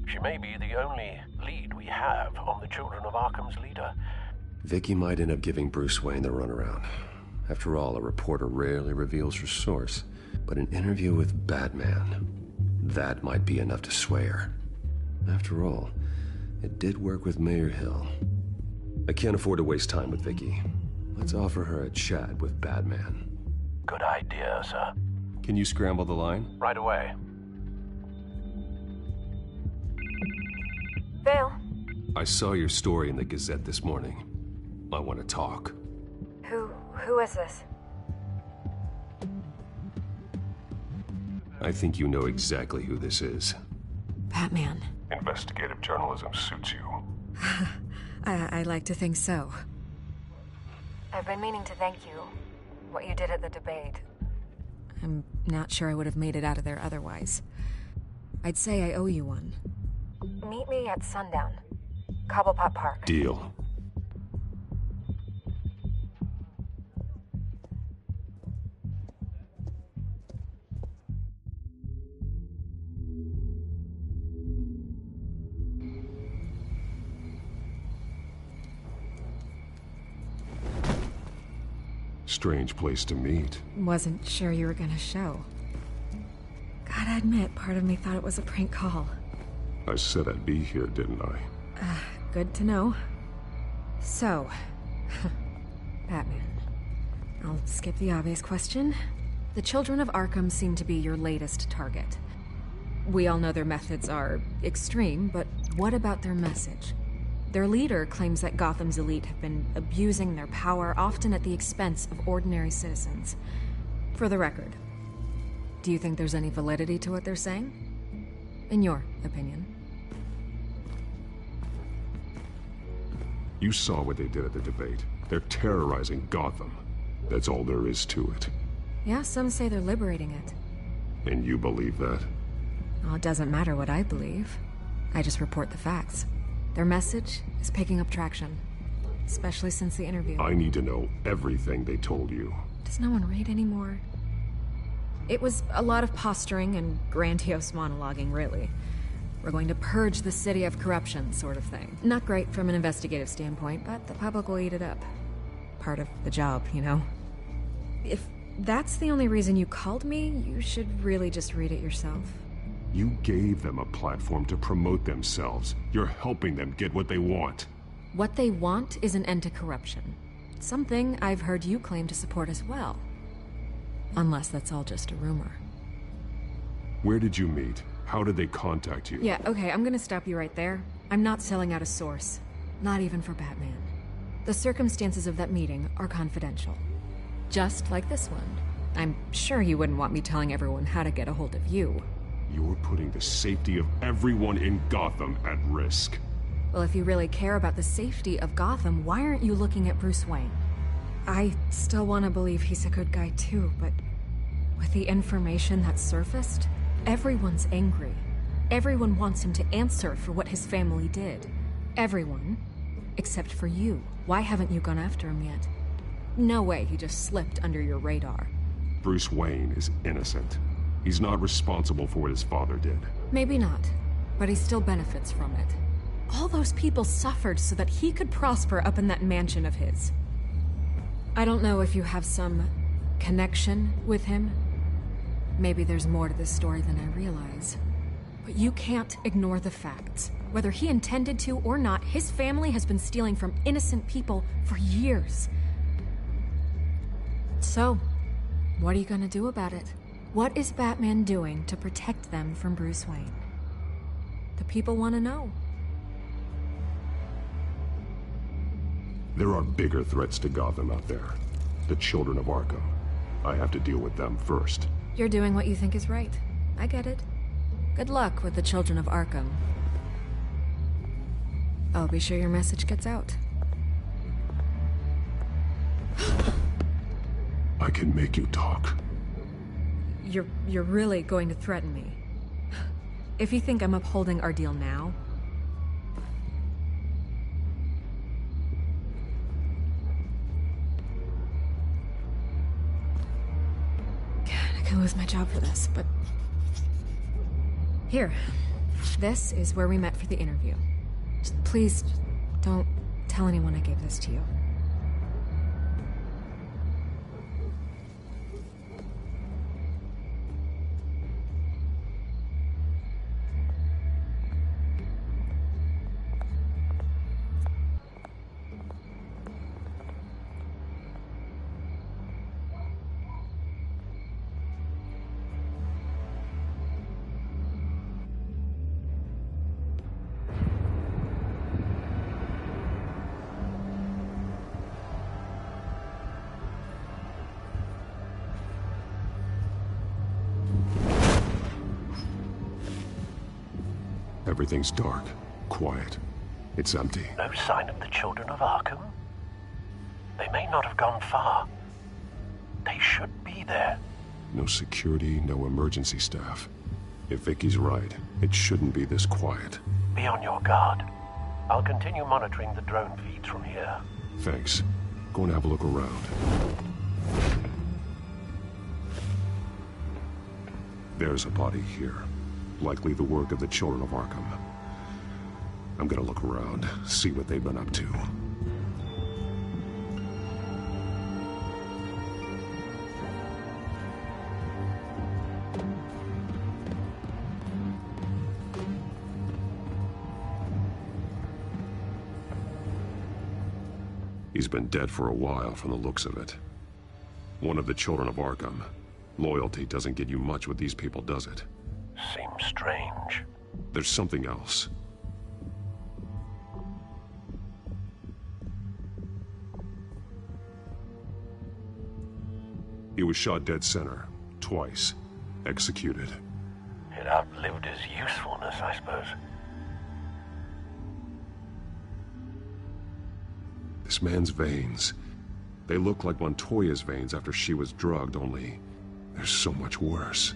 She may be the only lead we have on the Children of Arkham's leader. Vicky might end up giving Bruce Wayne the runaround. After all, a reporter rarely reveals her source. But an interview with Batman, that might be enough to sway her. After all, it did work with Mayor Hill. I can't afford to waste time with Vicky. Let's offer her a chat with Batman. Good idea, sir. Can you scramble the line? Right away. Vale. I saw your story in the Gazette this morning. I want to talk. Who is this? I think you know exactly who this is. Batman. Investigative journalism suits you. I like to think so. I've been meaning to thank you. What you did at the debate. I'm not sure I would have made it out of there otherwise. I'd say I owe you one. Meet me at sundown. Cobblepot Park. Deal. Strange place to meet. Wasn't sure you were gonna show. Gotta admit, part of me thought it was a prank call. I said I'd be here, didn't I? Good to know. So, Batman. I'll skip the obvious question. The Children of Arkham seem to be your latest target. We all know their methods are extreme, but what about their message? Their leader claims that Gotham's elite have been abusing their power, often at the expense of ordinary citizens. For the record, do you think there's any validity to what they're saying? In your opinion? You saw what they did at the debate. They're terrorizing Gotham. That's all there is to it. Yeah, some say they're liberating it. And you believe that? Well, it doesn't matter what I believe. I just report the facts. Their message is picking up traction. especially since the interview. I need to know everything they told you. Does no one read anymore? It was a lot of posturing and grandiose monologuing, really. We're going to purge the city of corruption, sort of thing. Not great from an investigative standpoint, but the public will eat it up. Part of the job, you know? If that's the only reason you called me, you should really just read it yourself. You gave them a platform to promote themselves. You're helping them get what they want. What they want is an end to corruption. Something I've heard you claim to support as well. Unless that's all just a rumor. Where did you meet? How did they contact you? Yeah, okay, I'm gonna stop you right there. I'm not selling out a source. Not even for Batman. The circumstances of that meeting are confidential. Just like this one. I'm sure you wouldn't want me telling everyone how to get a hold of you. You're putting the safety of everyone in Gotham at risk. Well, if you really care about the safety of Gotham, why aren't you looking at Bruce Wayne? I still want to believe he's a good guy too, but with the information that surfaced, everyone's angry. Everyone wants him to answer for what his family did. Everyone, except for you. Why haven't you gone after him yet? No way he just slipped under your radar. Bruce Wayne is innocent. He's not responsible for what his father did. Maybe not, but he still benefits from it. All those people suffered so that he could prosper up in that mansion of his. I don't know if you have some connection with him. Maybe there's more to this story than I realize. But you can't ignore the facts. Whether he intended to or not, his family has been stealing from innocent people for years. So, what are you gonna do about it? What is Batman doing to protect them from Bruce Wayne? The people want to know. There are bigger threats to Gotham out there. The children of Arkham. I have to deal with them first. You're doing what you think is right. I get it. Good luck with the children of Arkham. I'll be sure your message gets out. I can make you talk. You're really going to threaten me. If you think I'm upholding our deal now... God, I could lose my job for this, but... Here. This is where we met for the interview. Just please, don't tell anyone I gave this to you. Everything's dark, quiet. It's empty. No sign of the children of Arkham? They may not have gone far. They should be there. No security, no emergency staff. If Vicky's right, it shouldn't be this quiet. Be on your guard. I'll continue monitoring the drone feeds from here. Thanks. Go and have a look around. There's a body here. Likely the work of the children of Arkham. I'm gonna look around, see what they've been up to. He's been dead for a while from the looks of it. One of the children of Arkham. Loyalty doesn't get you much with these people, does it? Seems strange. There's something else. He was shot dead center, twice, executed. It outlived his usefulness, I suppose. This man's veins, they look like Montoya's veins after she was drugged, only they're so much worse.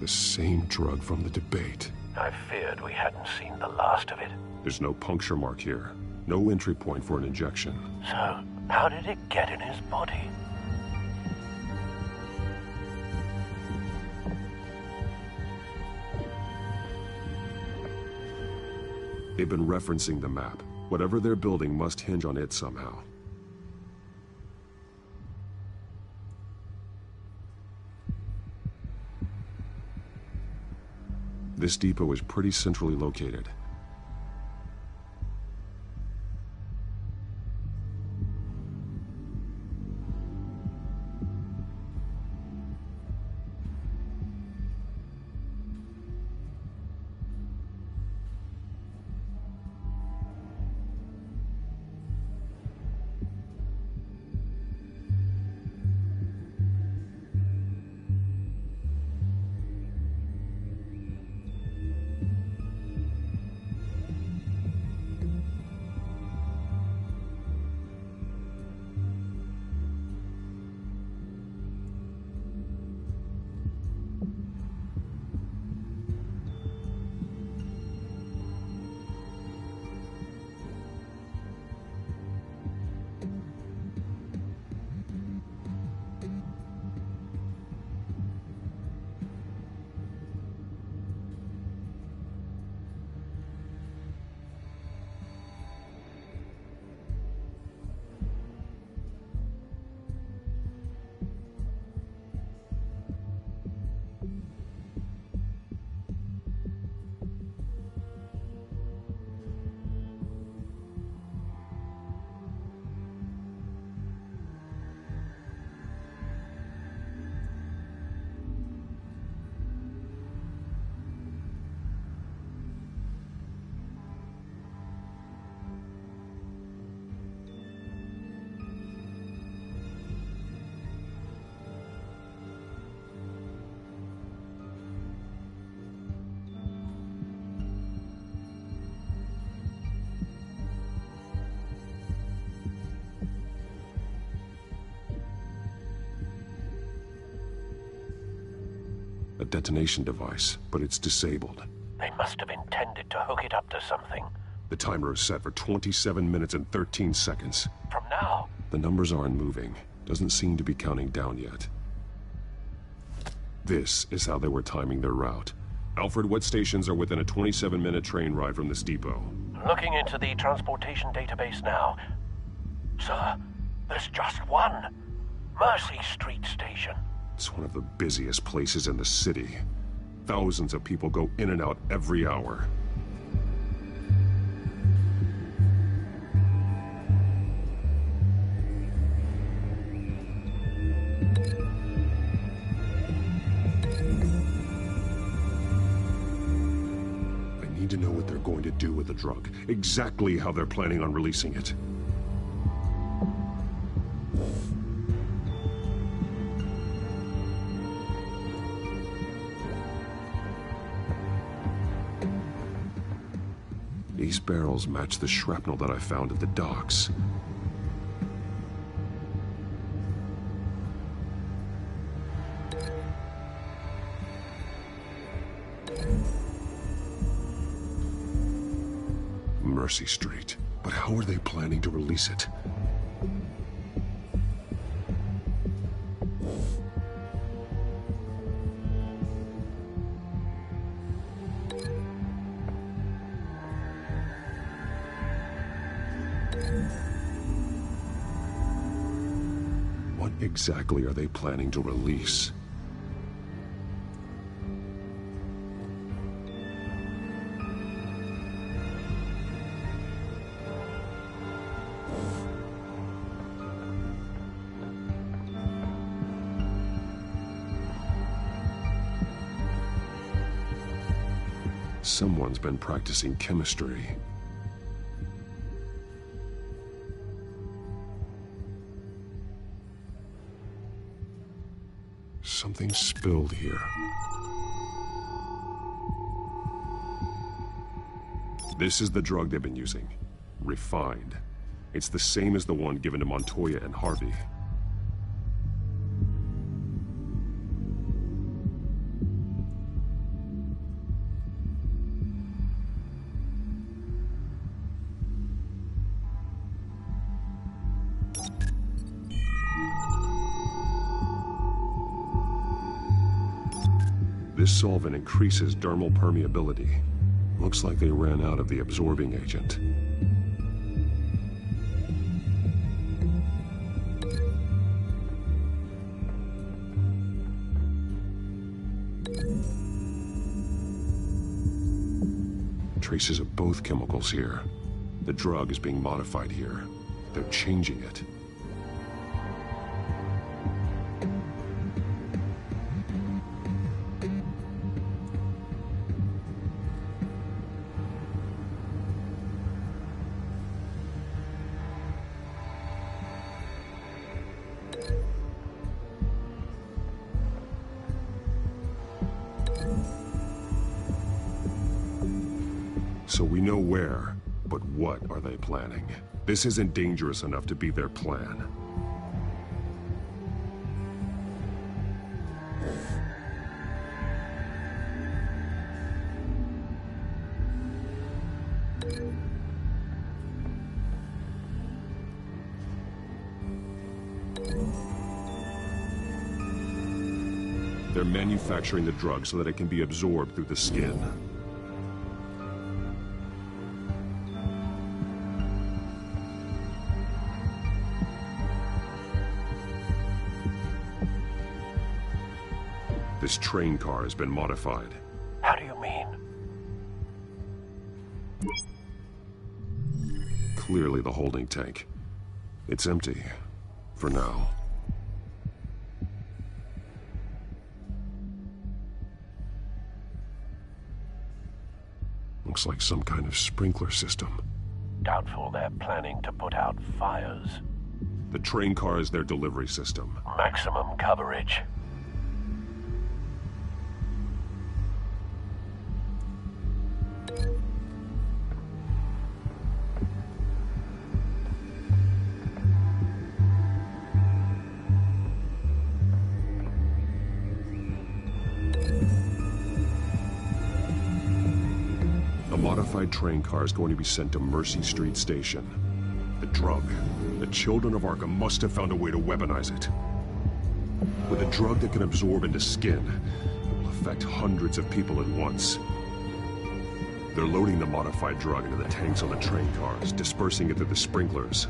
The same drug from the debate. I feared we hadn't seen the last of it. There's no puncture mark here. No entry point for an injection. So, how did it get in his body? They've been referencing the map. Whatever they're building must hinge on it somehow. This depot is pretty centrally located. A detonation device, but it's disabled. They must have intended to hook it up to something. The timer is set for 27 minutes and 13 seconds. From now? The numbers aren't moving. Doesn't seem to be counting down yet. This is how they were timing their route. Alfred, what stations are within a 27-minute train ride from this depot? Looking into the transportation database now. Sir, there's just one. Mercy Street Station. It's one of the busiest places in the city. Thousands of people go in and out every hour. I need to know what they're going to do with the drug. Exactly how they're planning on releasing it. These barrels match the shrapnel that I found at the docks. Mercy Street. But how are they planning to release it? What exactly are they planning to release? Someone's been practicing chemistry. Something spilled here. This is the drug they've been using. Refined. It's the same as the one given to Montoya and Harvey. This solvent increases dermal permeability. Looks like they ran out of the absorbing agent. Traces of both chemicals here. The drug is being modified here. They're changing it. So we know where, but what are they planning? This isn't dangerous enough to be their plan. They're manufacturing the drug so that it can be absorbed through the skin. This train car has been modified. How do you mean? Clearly the holding tank. It's empty. For now. Looks like some kind of sprinkler system. Doubtful they're planning to put out fires. The train car is their delivery system. Maximum coverage. A modified train car is going to be sent to Mercy Street Station. The drug. The children of Arkham must have found a way to weaponize it. With a drug that can absorb into skin, it will affect hundreds of people at once. They're loading the modified drug into the tanks on the train cars, dispersing it through the sprinklers.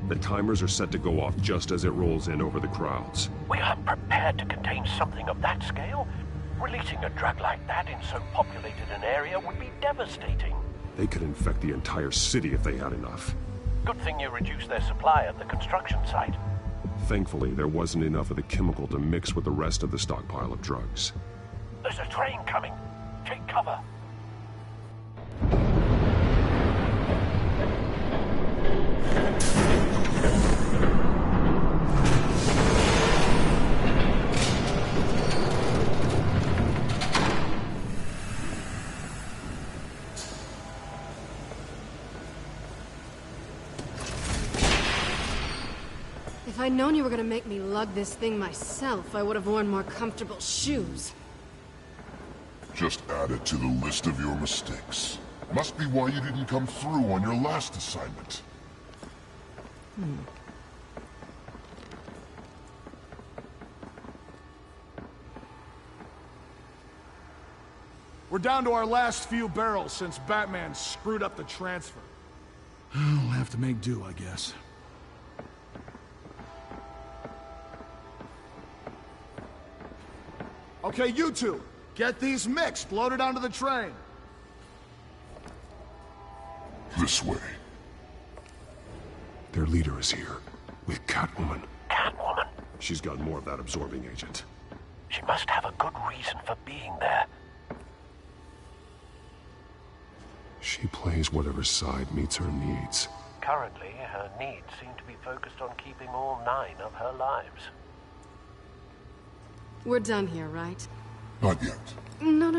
The timers are set to go off just as it rolls in over the crowds. We aren't prepared to contain something of that scale. Releasing a drug like that in so populated an area would be devastating. They could infect the entire city if they had enough. Good thing you reduced their supply at the construction site. Thankfully, there wasn't enough of the chemical to mix with the rest of the stockpile of drugs. There's a train coming. Take cover. If I'd known you were gonna make me lug this thing myself, I would have worn more comfortable shoes. Just add it to the list of your mistakes. Must be why you didn't come through on your last assignment. We're down to our last few barrels since Batman screwed up the transfer. We'll have to make do, I guess. Okay, you two, get these mixed, loaded onto the train. This way. Their leader is here, with Catwoman. Catwoman? She's got more of that absorbing agent. She must have a good reason for being there. She plays whatever side meets her needs. Currently, her needs seem to be focused on keeping all 9 of her lives. We're done here, right? Not yet. No.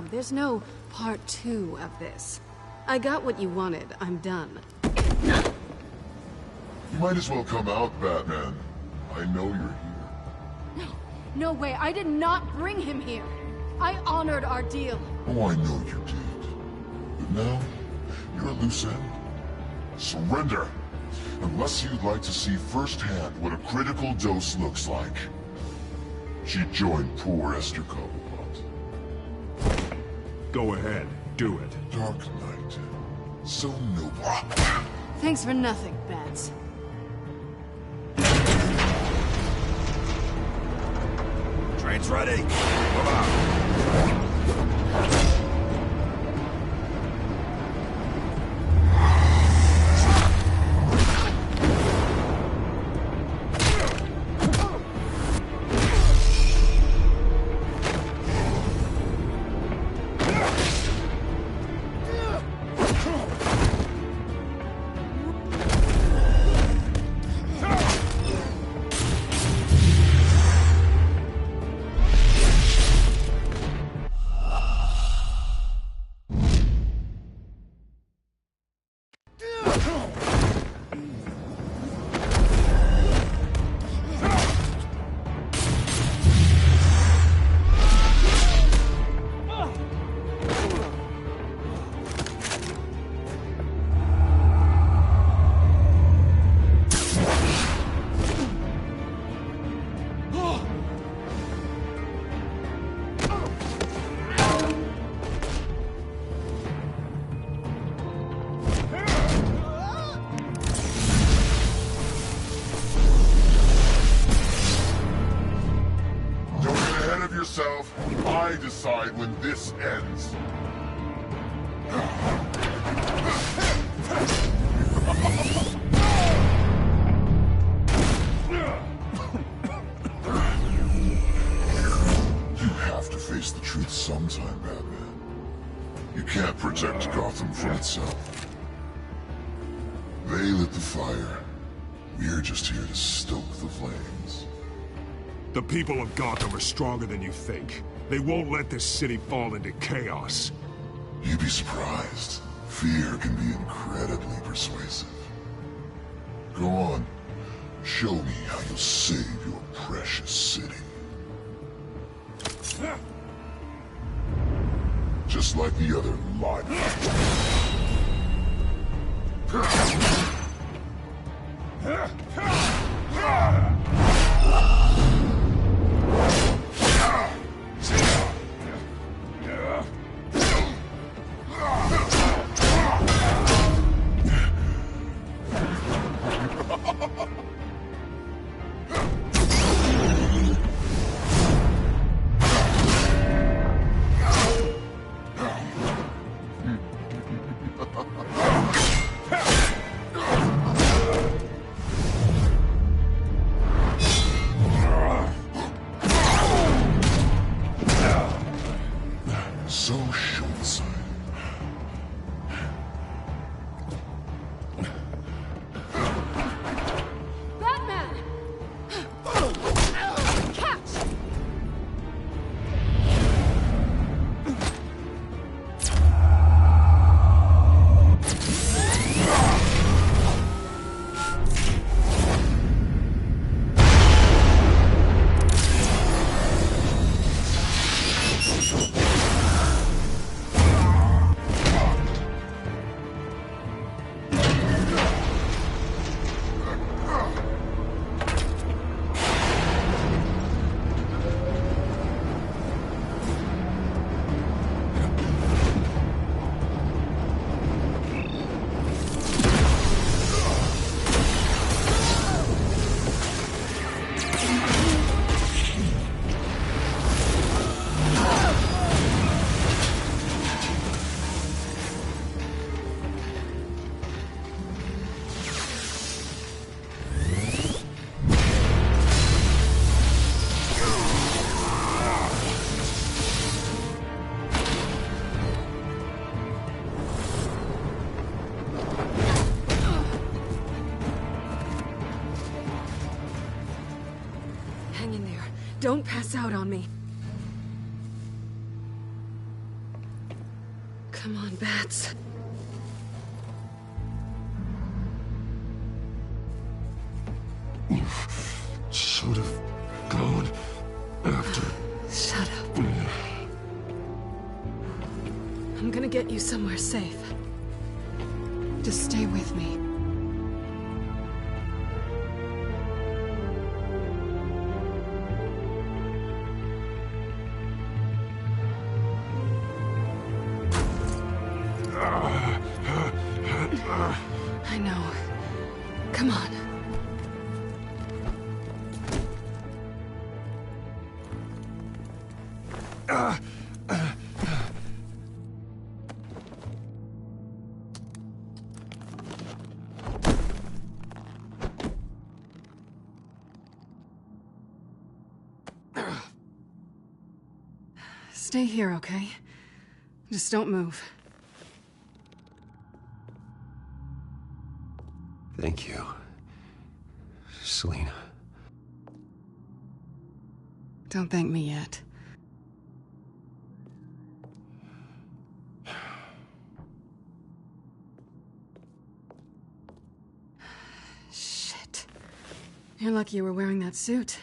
There's no part 2 of this. I got what you wanted. I'm done. You might as well come out, Batman. I know you're here. No way. I did not bring him here. I honored our deal. Oh, I know you did. But now, you're a loose end. Surrender! Unless you'd like to see firsthand what a critical dose looks like. She joined poor Esther Cobblepot. Go ahead, do it. Dark Knight. So noble. Thanks for nothing, Bats. Train's ready. Come on. I decide when this ends. You have to face the truth sometime, Batman. You can't protect Gotham from itself. They lit the fire. We're just here to stoke the flames. The people of Gotham are stronger than you think. They won't let this city fall into chaos. You'd be surprised. Fear can be incredibly persuasive. Go on. Show me how you'll save your precious city. Just like the other liars. So short-sighted. Batman! Catch! Hang in there. Don't pass out on me. Come on, Bats. You should have gone after. Shut up. I'm gonna get you somewhere safe. Just stay with me. I know. Come on. Stay here, okay? Just don't move. Thank you, Selina. Don't thank me yet. Shit. You're lucky you were wearing that suit.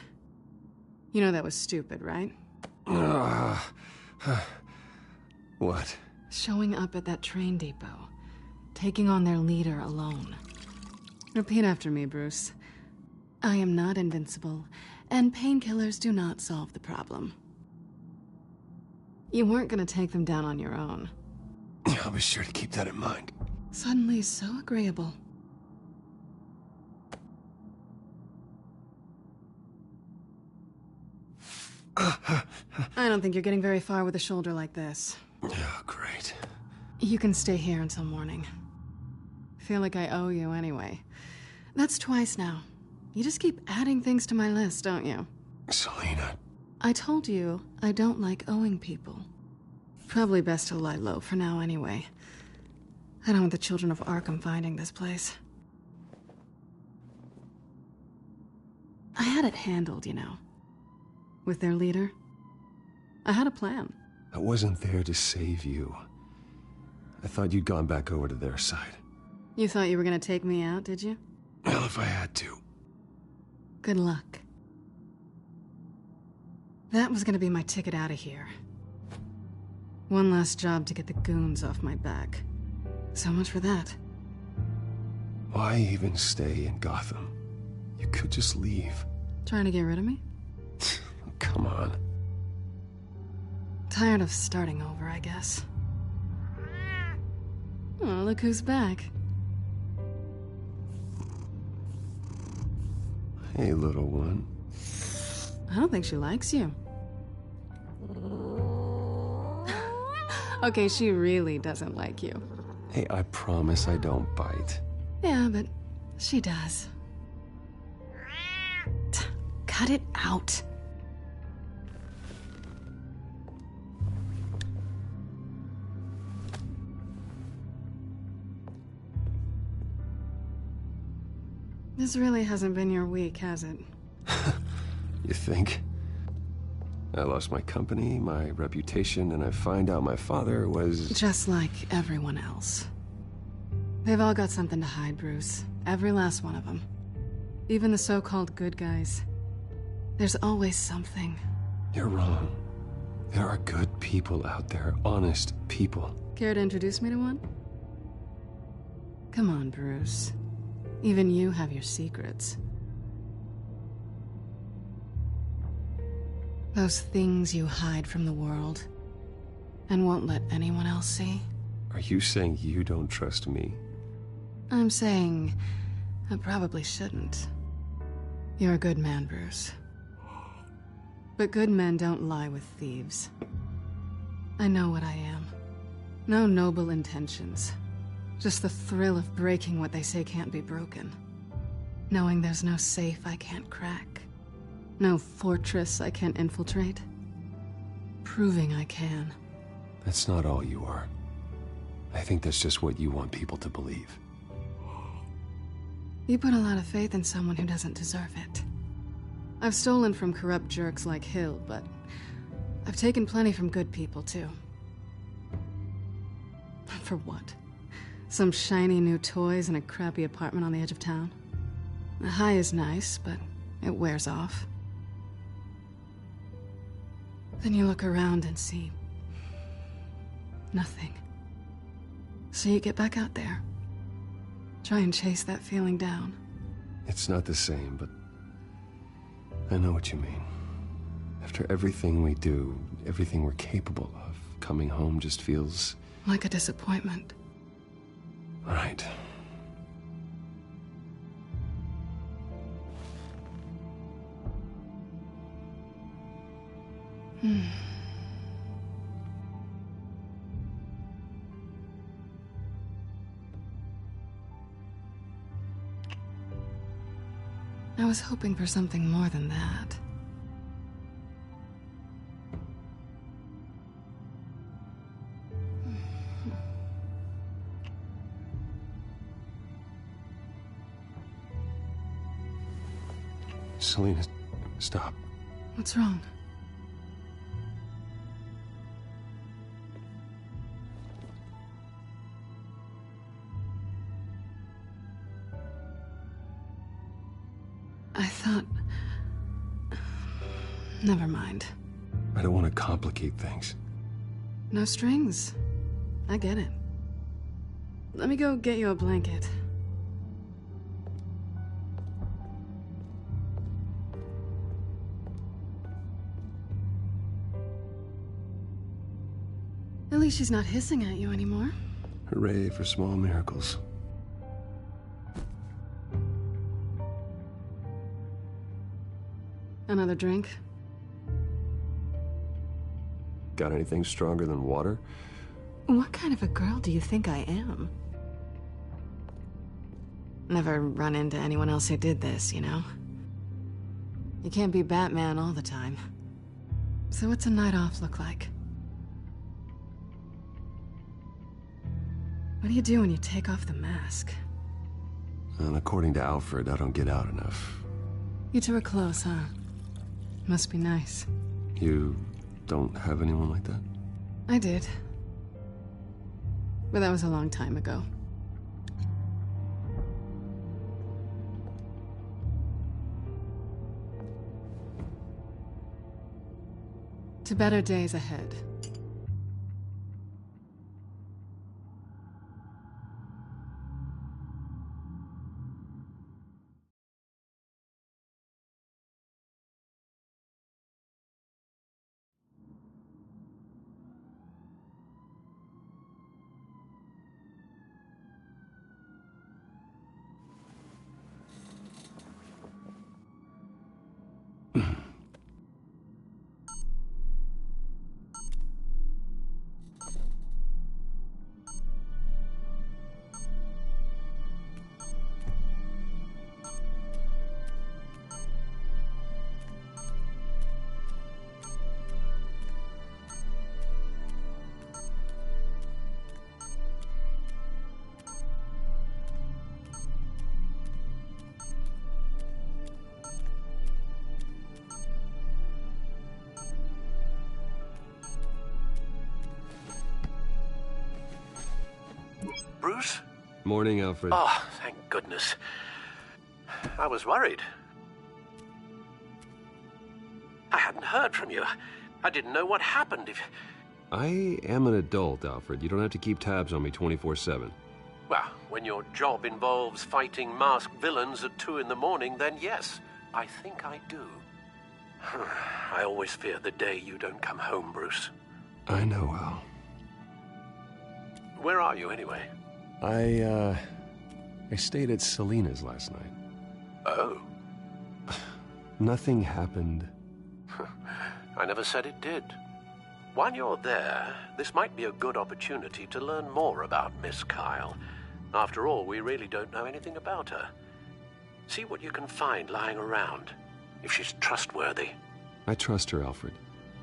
You know that was stupid, right? What? Showing up at that train depot. Taking on their leader alone. Repeat after me, Bruce. I am not invincible, and painkillers do not solve the problem. You weren't gonna take them down on your own. I'll be sure to keep that in mind. Suddenly so agreeable. I don't think you're getting very far with a shoulder like this. Oh, great. You can stay here until morning. Feel like I owe you anyway. That's twice now. You just keep adding things to my list, don't you? Selina. I told you I don't like owing people. Probably best to lie low for now anyway. I don't want the children of Arkham finding this place. I had it handled, you know. With their leader. I had a plan. I wasn't there to save you. I thought you'd gone back over to their side. You thought you were gonna take me out, did you? Well, if I had to. Good luck. That was gonna be my ticket out of here. One last job to get the goons off my back. So much for that. Why even stay in Gotham? You could just leave. Trying to get rid of me? Come on. Tired of starting over, I guess. Oh, look who's back. Hey, little one. I don't think she likes you. Okay, she really doesn't like you. Hey, I promise I don't bite. Yeah, but she does. Cut it out. This really hasn't been your week, has it? You think? I lost my company, my reputation, and I find out my father was... Just like everyone else. They've all got something to hide, Bruce. Every last one of them. Even the so-called good guys. There's always something. You're wrong. There are good people out there, honest people. Care to introduce me to one? Come on, Bruce. Even you have your secrets. Those things you hide from the world and won't let anyone else see. Are you saying you don't trust me? I'm saying I probably shouldn't. You're a good man, Bruce. But good men don't lie with thieves. I know what I am. No noble intentions. Just the thrill of breaking what they say can't be broken. Knowing there's no safe I can't crack. No fortress I can't infiltrate. Proving I can. That's not all you are. I think that's just what you want people to believe. You put a lot of faith in someone who doesn't deserve it. I've stolen from corrupt jerks like Hill, but I've taken plenty from good people, too. For what? Some shiny new toys and a crappy apartment on the edge of town? The high is nice, but it wears off. Then you look around and see... nothing. So you get back out there. Try and chase that feeling down. It's not the same, but I know what you mean. After everything we do, everything we're capable of, coming home just feels... like a disappointment. Right. I was hoping for something more than that. Selina, stop. What's wrong? I thought... Never mind. I don't want to complicate things. No strings. I get it. Let me go get you a blanket. At least she's not hissing at you anymore. Hooray for small miracles. Another drink? Got anything stronger than water? What kind of a girl do you think I am? Never run into anyone else who did this, you know? You can't be Batman all the time. So what's a night off look like? What do you do when you take off the mask? And according to Alfred, I don't get out enough. You two are close, huh? Must be nice. You don't have anyone like that? I did. But that was a long time ago. To better days ahead. Bruce? Morning, Alfred. Oh, thank goodness. I was worried. I hadn't heard from you. I didn't know what happened. I am an adult, Alfred. You don't have to keep tabs on me 24/7. Well, when your job involves fighting masked villains at 2 in the morning, then yes, I think I do. I always fear the day you don't come home, Bruce. I know, Al. Where are you, anyway? I stayed at Selina's last night. Oh. Nothing happened. I never said it did. While you're there, this might be a good opportunity to learn more about Miss Kyle. After all, we really don't know anything about her. See what you can find lying around, if she's trustworthy. I trust her, Alfred.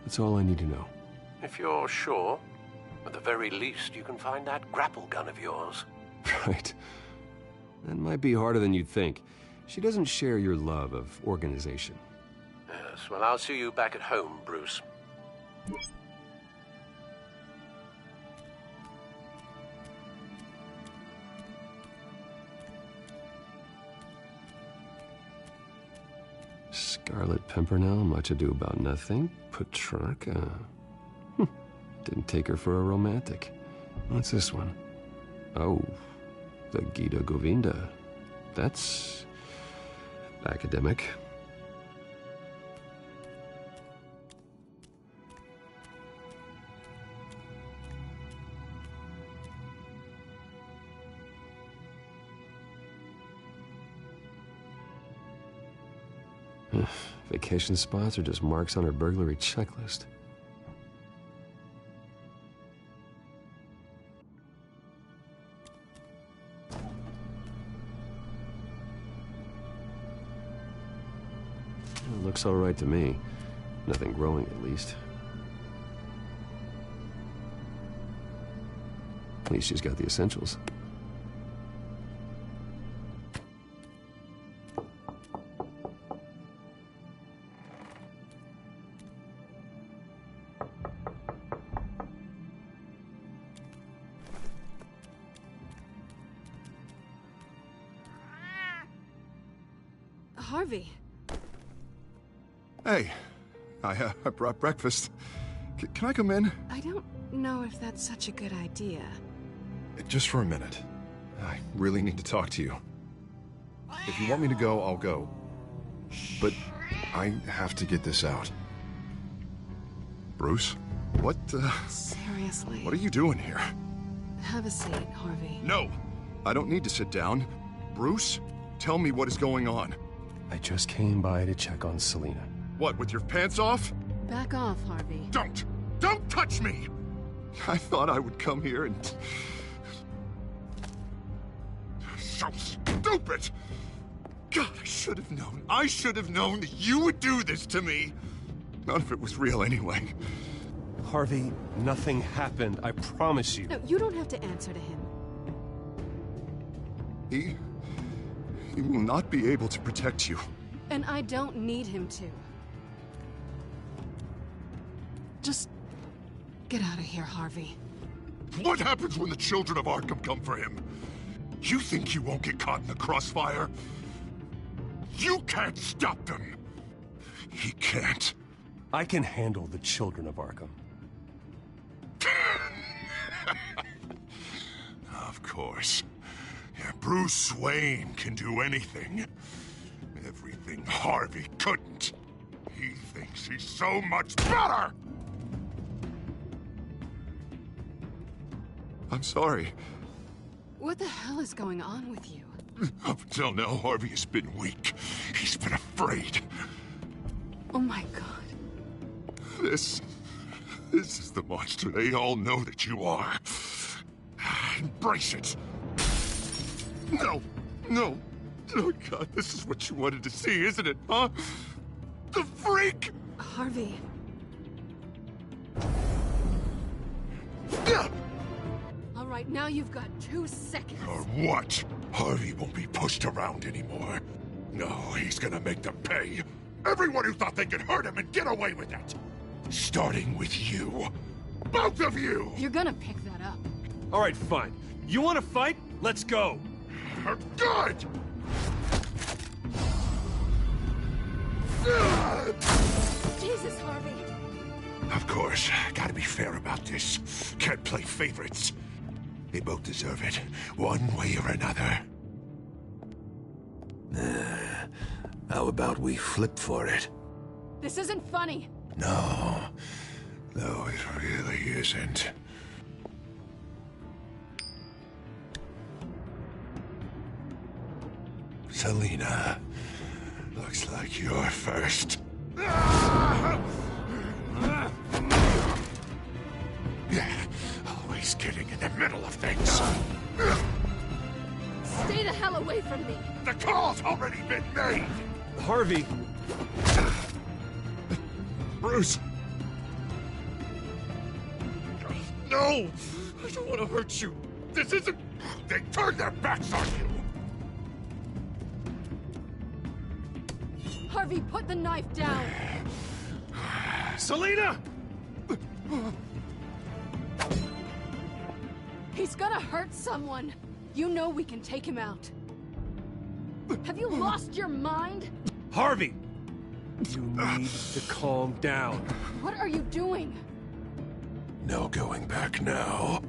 That's all I need to know. If you're sure, at the very least, you can find that grapple gun of yours. Right. That might be harder than you'd think. She doesn't share your love of organization. Yes, well, I'll see you back at home, Bruce. Scarlet Pimpernel, much ado about nothing. Petrarca. Didn't take her for a romantic. What's this one? Oh, the Gita Govinda. That's academic. Vacation spots are just marks on her burglary checklist. Looks all right to me. Nothing growing, at least. At least she's got the essentials. Harvey. Hey, I brought breakfast. Can I come in? I don't know if that's such a good idea. Just for a minute. I really need to talk to you. If you want me to go, I'll go. But I have to get this out. Bruce? What, Seriously? What are you doing here? Have a seat, Harvey. No! I don't need to sit down. Bruce, tell me what is going on. I just came by to check on Selina. What, with your pants off? Back off, Harvey. Don't! Don't touch me! I thought I would come here and... So stupid! God, I should have known. I should have known that you would do this to me. None of it was real anyway. Harvey, nothing happened. I promise you. No, you don't have to answer to him. He will not be able to protect you. And I don't need him to. Just get out of here, Harvey. What happens when the children of Arkham come for him? You think you won't get caught in the crossfire? You can't stop them. He can't. I can handle the children of Arkham. Of course. Yeah, Bruce Wayne can do anything. Everything Harvey couldn't. He thinks he's so much better! I'm sorry. What the hell is going on with you? Up until now, Harvey has been weak. He's been afraid. Oh my God. This is the monster they all know that you are. Embrace it. No, no. Oh God, this is what you wanted to see, isn't it, huh? The freak! Harvey. All right, now you've got 2 seconds. Or what? Harvey won't be pushed around anymore. No, he's gonna make them pay. Everyone who thought they could hurt him and get away with it. Starting with you. Both of you! You're gonna pick that up. All right, fine. You want to fight? Let's go. Good! Jesus, Harvey. Of course, gotta be fair about this. Can't play favorites. They both deserve it, one way or another. How about we flip for it? This isn't funny. No, it really isn't. Selina, looks like you're first. Always getting in the middle of things. Stay the hell away from me. The call's already been made. Harvey. Bruce. No! I don't want to hurt you. This isn't... They turned their backs on you. Harvey, put the knife down. Selina! He's gonna hurt someone. You know we can take him out. Have you lost your mind? Harvey! You need to calm down. What are you doing? No going back now.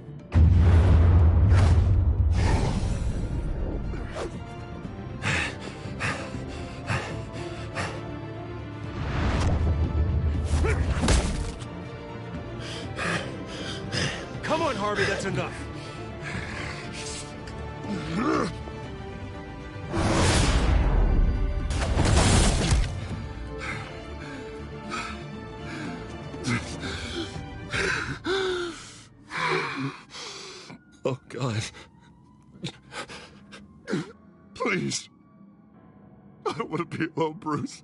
Come on, Harvey, that's enough. Oh, God. Please. I don't want to be alone, Bruce.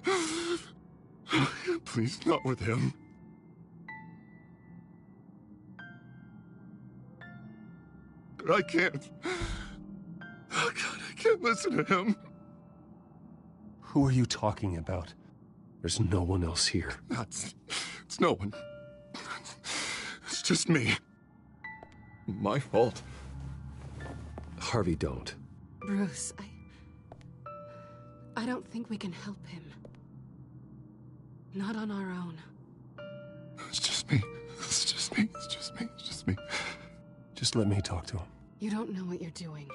Please, not with him. I can't. Oh, God, I can't listen to him. Who are you talking about? There's no one else here. It's no one. It's just me. My fault. Harvey, don't. Bruce, I don't think we can help him. Not on our own. It's just me. It's just me. It's just me. It's just me. Just let me talk to him. You don't know what you're doing.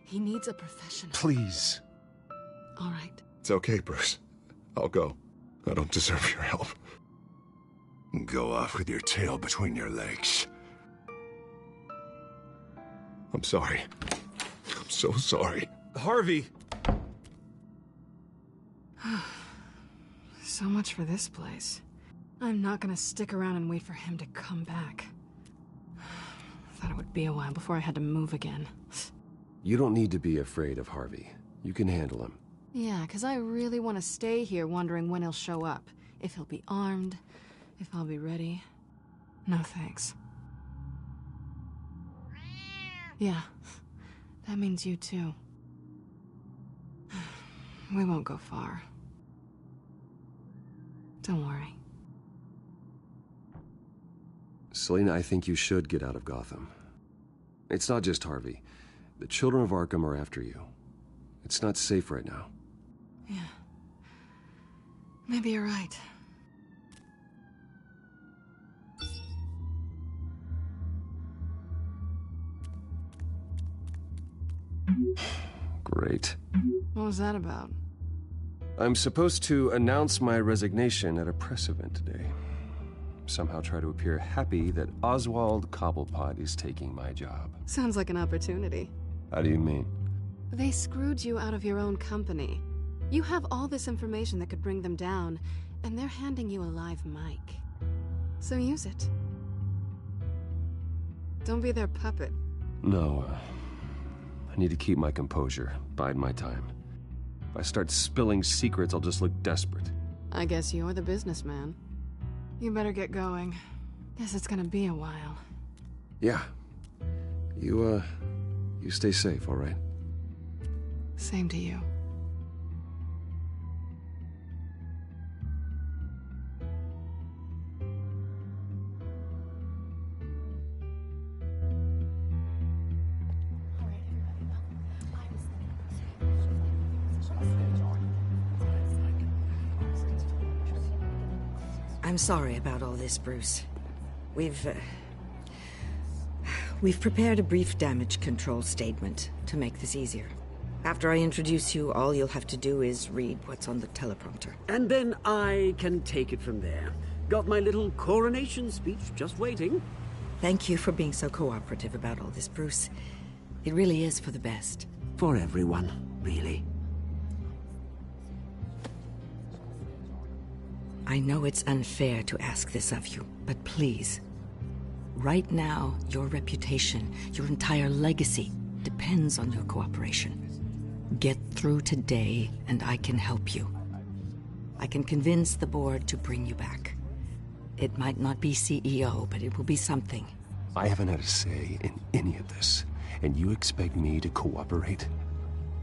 He needs a professional. Please. All right. It's okay, Bruce. I'll go. I don't deserve your help. Go off with your tail between your legs. I'm sorry. I'm so sorry. Harvey! So much for this place. I'm not gonna stick around and wait for him to come back. Thought it would be a while before I had to move again. You don't need to be afraid of Harvey. You can handle him. Yeah, because I really want to stay here wondering when he'll show up. If he'll be armed, if I'll be ready. No thanks. Yeah, that means you too. We won't go far. Don't worry. Selina, I think you should get out of Gotham. It's not just Harvey. The children of Arkham are after you. It's not safe right now. Yeah. Maybe you're right. Great. What was that about? I'm supposed to announce my resignation at a press event today. Somehow try to appear happy that Oswald Cobblepot is taking my job. Sounds like an opportunity. How do you mean? They screwed you out of your own company. You have all this information that could bring them down, and they're handing you a live mic. So use it. Don't be their puppet. No, I need to keep my composure, bide my time. If I start spilling secrets, I'll just look desperate. I guess you're the businessman. You better get going. Guess it's gonna be a while. Yeah. You stay safe, all right? Same to you. I'm sorry about all this, Bruce. We've prepared a brief damage control statement to make this easier. After I introduce you, all you'll have to do is read what's on the teleprompter. And then I can take it from there. Got my little coronation speech just waiting. Thank you for being so cooperative about all this, Bruce. It really is for the best. For everyone, really. I know it's unfair to ask this of you, but please. Right now, your reputation, your entire legacy, depends on your cooperation. Get through today, and I can help you. I can convince the board to bring you back. It might not be CEO, but it will be something. I haven't had a say in any of this, and you expect me to cooperate?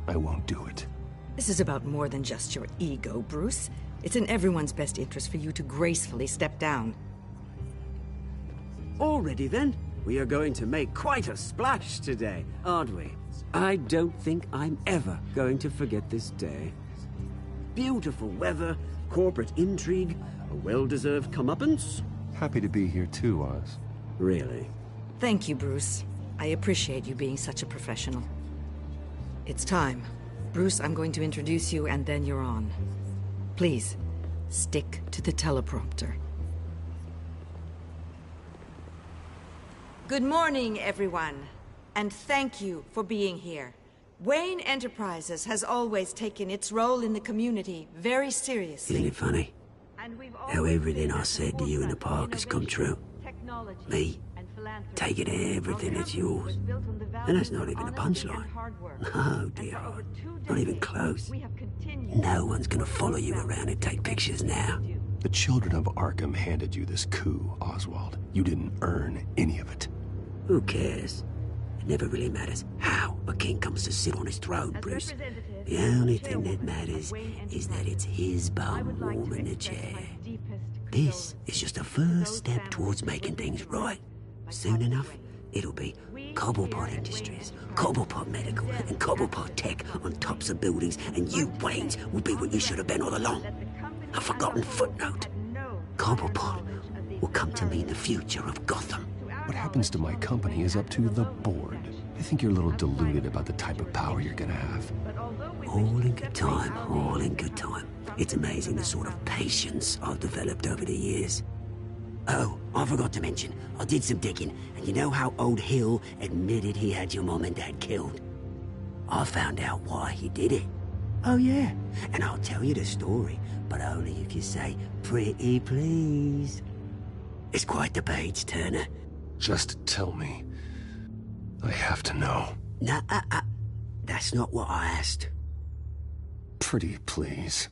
I won't do it. This is about more than just your ego, Bruce. It's in everyone's best interest for you to gracefully step down. Already then, we are going to make quite a splash today, aren't we? I don't think I'm ever going to forget this day. Beautiful weather, corporate intrigue, a well-deserved comeuppance. Happy to be here too, Oz. Really? Thank you, Bruce. I appreciate you being such a professional. It's time. Bruce, I'm going to introduce you and then you're on. Please, stick to the teleprompter. Good morning, everyone, and thank you for being here. Wayne Enterprises has always taken its role in the community very seriously. Isn't it funny? How everything I said to you in the park has come true. Me, taking everything that's yours. And that's not even a punchline. No, dear heart. Not even close. No one's gonna follow you around and take pictures now. The children of Arkham handed you this coup, Oswald. You didn't earn any of it. Who cares? It never really matters how a king comes to sit on his throne, Bruce. The only thing that matters is that it's his bum warm in the chair. This is just a first step towards making things right. Soon enough, it'll be Cobblepot Industries, Cobblepot Medical, and Cobblepot Tech on tops of buildings, and you, Waynes, will be what you should have been all along. A forgotten footnote. Cobblepot will come to mean the future of Gotham. What happens to my company is up to the board. I think you're a little deluded about the type of power you're gonna have. All in good time, all in good time. It's amazing the sort of patience I've developed over the years. Oh, I forgot to mention, I did some digging, and you know how old Hill admitted he had your mom and dad killed? I found out why he did it. Oh yeah, and I'll tell you the story, but only if you say, pretty please. It's quite the page, Turner. Just tell me. I have to know. Nah, that's not what I asked. Pretty please.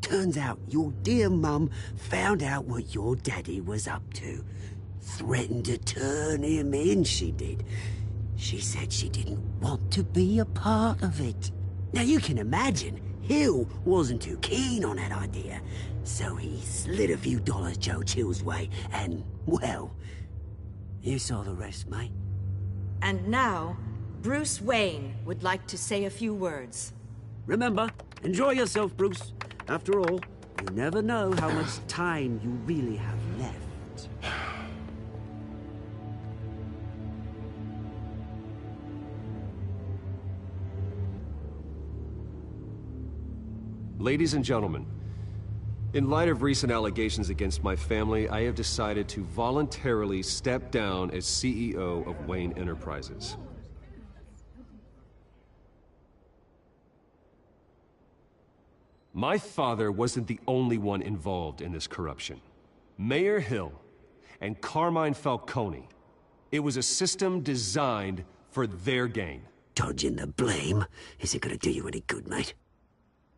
Turns out your dear mum found out what your daddy was up to. Threatened to turn him in, she did. She said she didn't want to be a part of it. Now you can imagine, Hill wasn't too keen on that idea. So he slid a few dollars Joe Chill's way, and, well, you saw the rest, mate. And now, Bruce Wayne would like to say a few words. Remember, enjoy yourself, Bruce. After all, you never know how much time you really have left. Ladies and gentlemen, in light of recent allegations against my family, I have decided to voluntarily step down as CEO of Wayne Enterprises. My father wasn't the only one involved in this corruption. Mayor Hill and Carmine Falcone. It was a system designed for their gain. Dodging the blame isn't gonna do you any good, mate.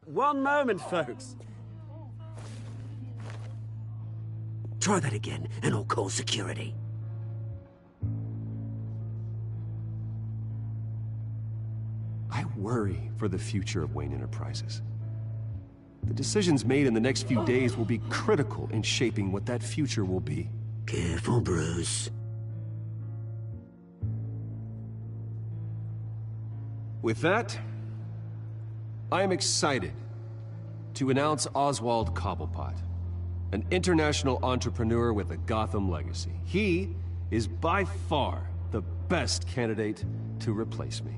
One moment, folks. Try that again, and I'll call security. I worry for the future of Wayne Enterprises. The decisions made in the next few days will be critical in shaping what that future will be. Careful, Bruce. With that, I am excited to announce Oswald Cobblepot, an international entrepreneur with a Gotham legacy. He is by far the best candidate to replace me.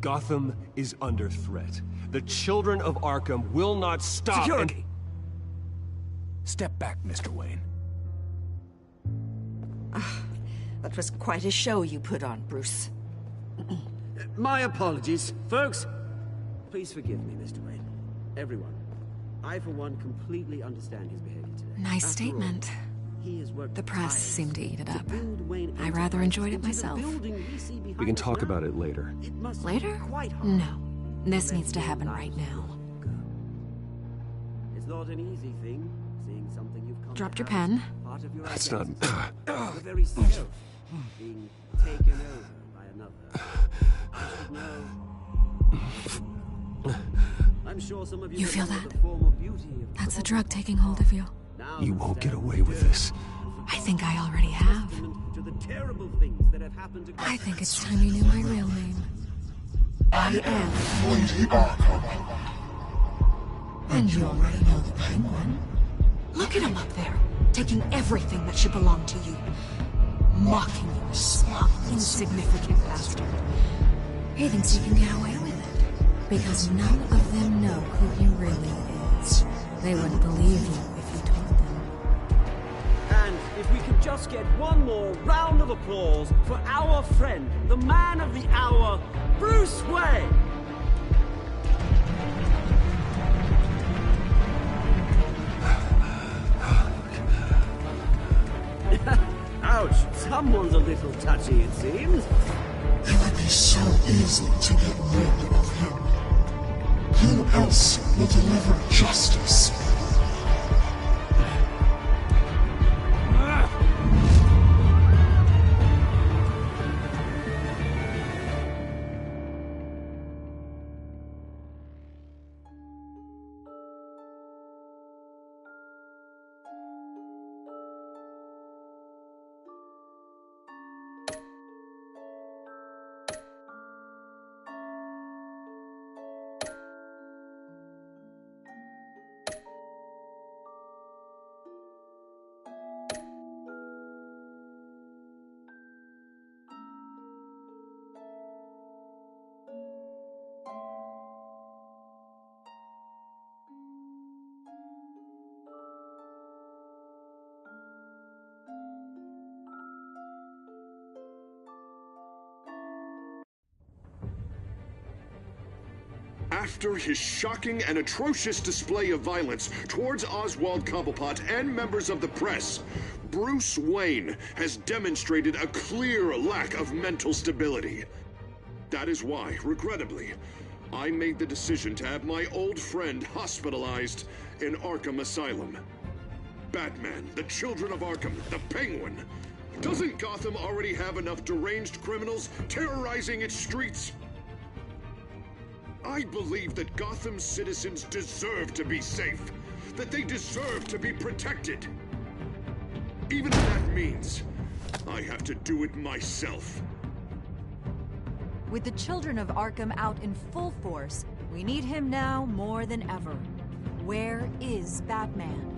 Gotham is under threat. The children of Arkham will not stop. Security! Step back, Mr. Wayne. That was quite a show you put on, Bruce. My apologies, folks. Please forgive me, Mr. Wayne. Everyone. I, for one, completely understand his behavior today. Nice statement. The press seemed to eat it up. I rather enjoyed it myself. We can talk about it later. Later? No. This needs to happen right now. It's not an easy thing, seeing something you've come Dropped your pen. That's not... The very self being taken over by another. I should know. I'm sure some of You feel know that? the form of beauty of That's the drug taking hold of you. You won't get away with this. I think I already have. to the terrible things that have happened to I think it's time you knew my real name. I am Lady Arkham. And you already know the Penguin. Look at him up there, taking everything that should belong to you. Mocking you, a smug, insignificant bastard. He thinks he can get away with it. Because none of them know who he really is. They wouldn't believe you if you told them. And if we could just get one more round of applause for our friend, the man of the hour, Bruce Wayne! Ouch, someone's a little touchy, it seems. It would be so easy to get rid of him. Who else will deliver justice? After his shocking and atrocious display of violence towards Oswald Cobblepot and members of the press, Bruce Wayne has demonstrated a clear lack of mental stability. That is why, regrettably, I made the decision to have my old friend hospitalized in Arkham Asylum. Batman, the Children of Arkham, the Penguin. Doesn't Gotham already have enough deranged criminals terrorizing its streets? I believe that Gotham's citizens deserve to be safe, that they deserve to be protected. Even if that means I have to do it myself. With the Children of Arkham out in full force, we need him now more than ever. Where is Batman?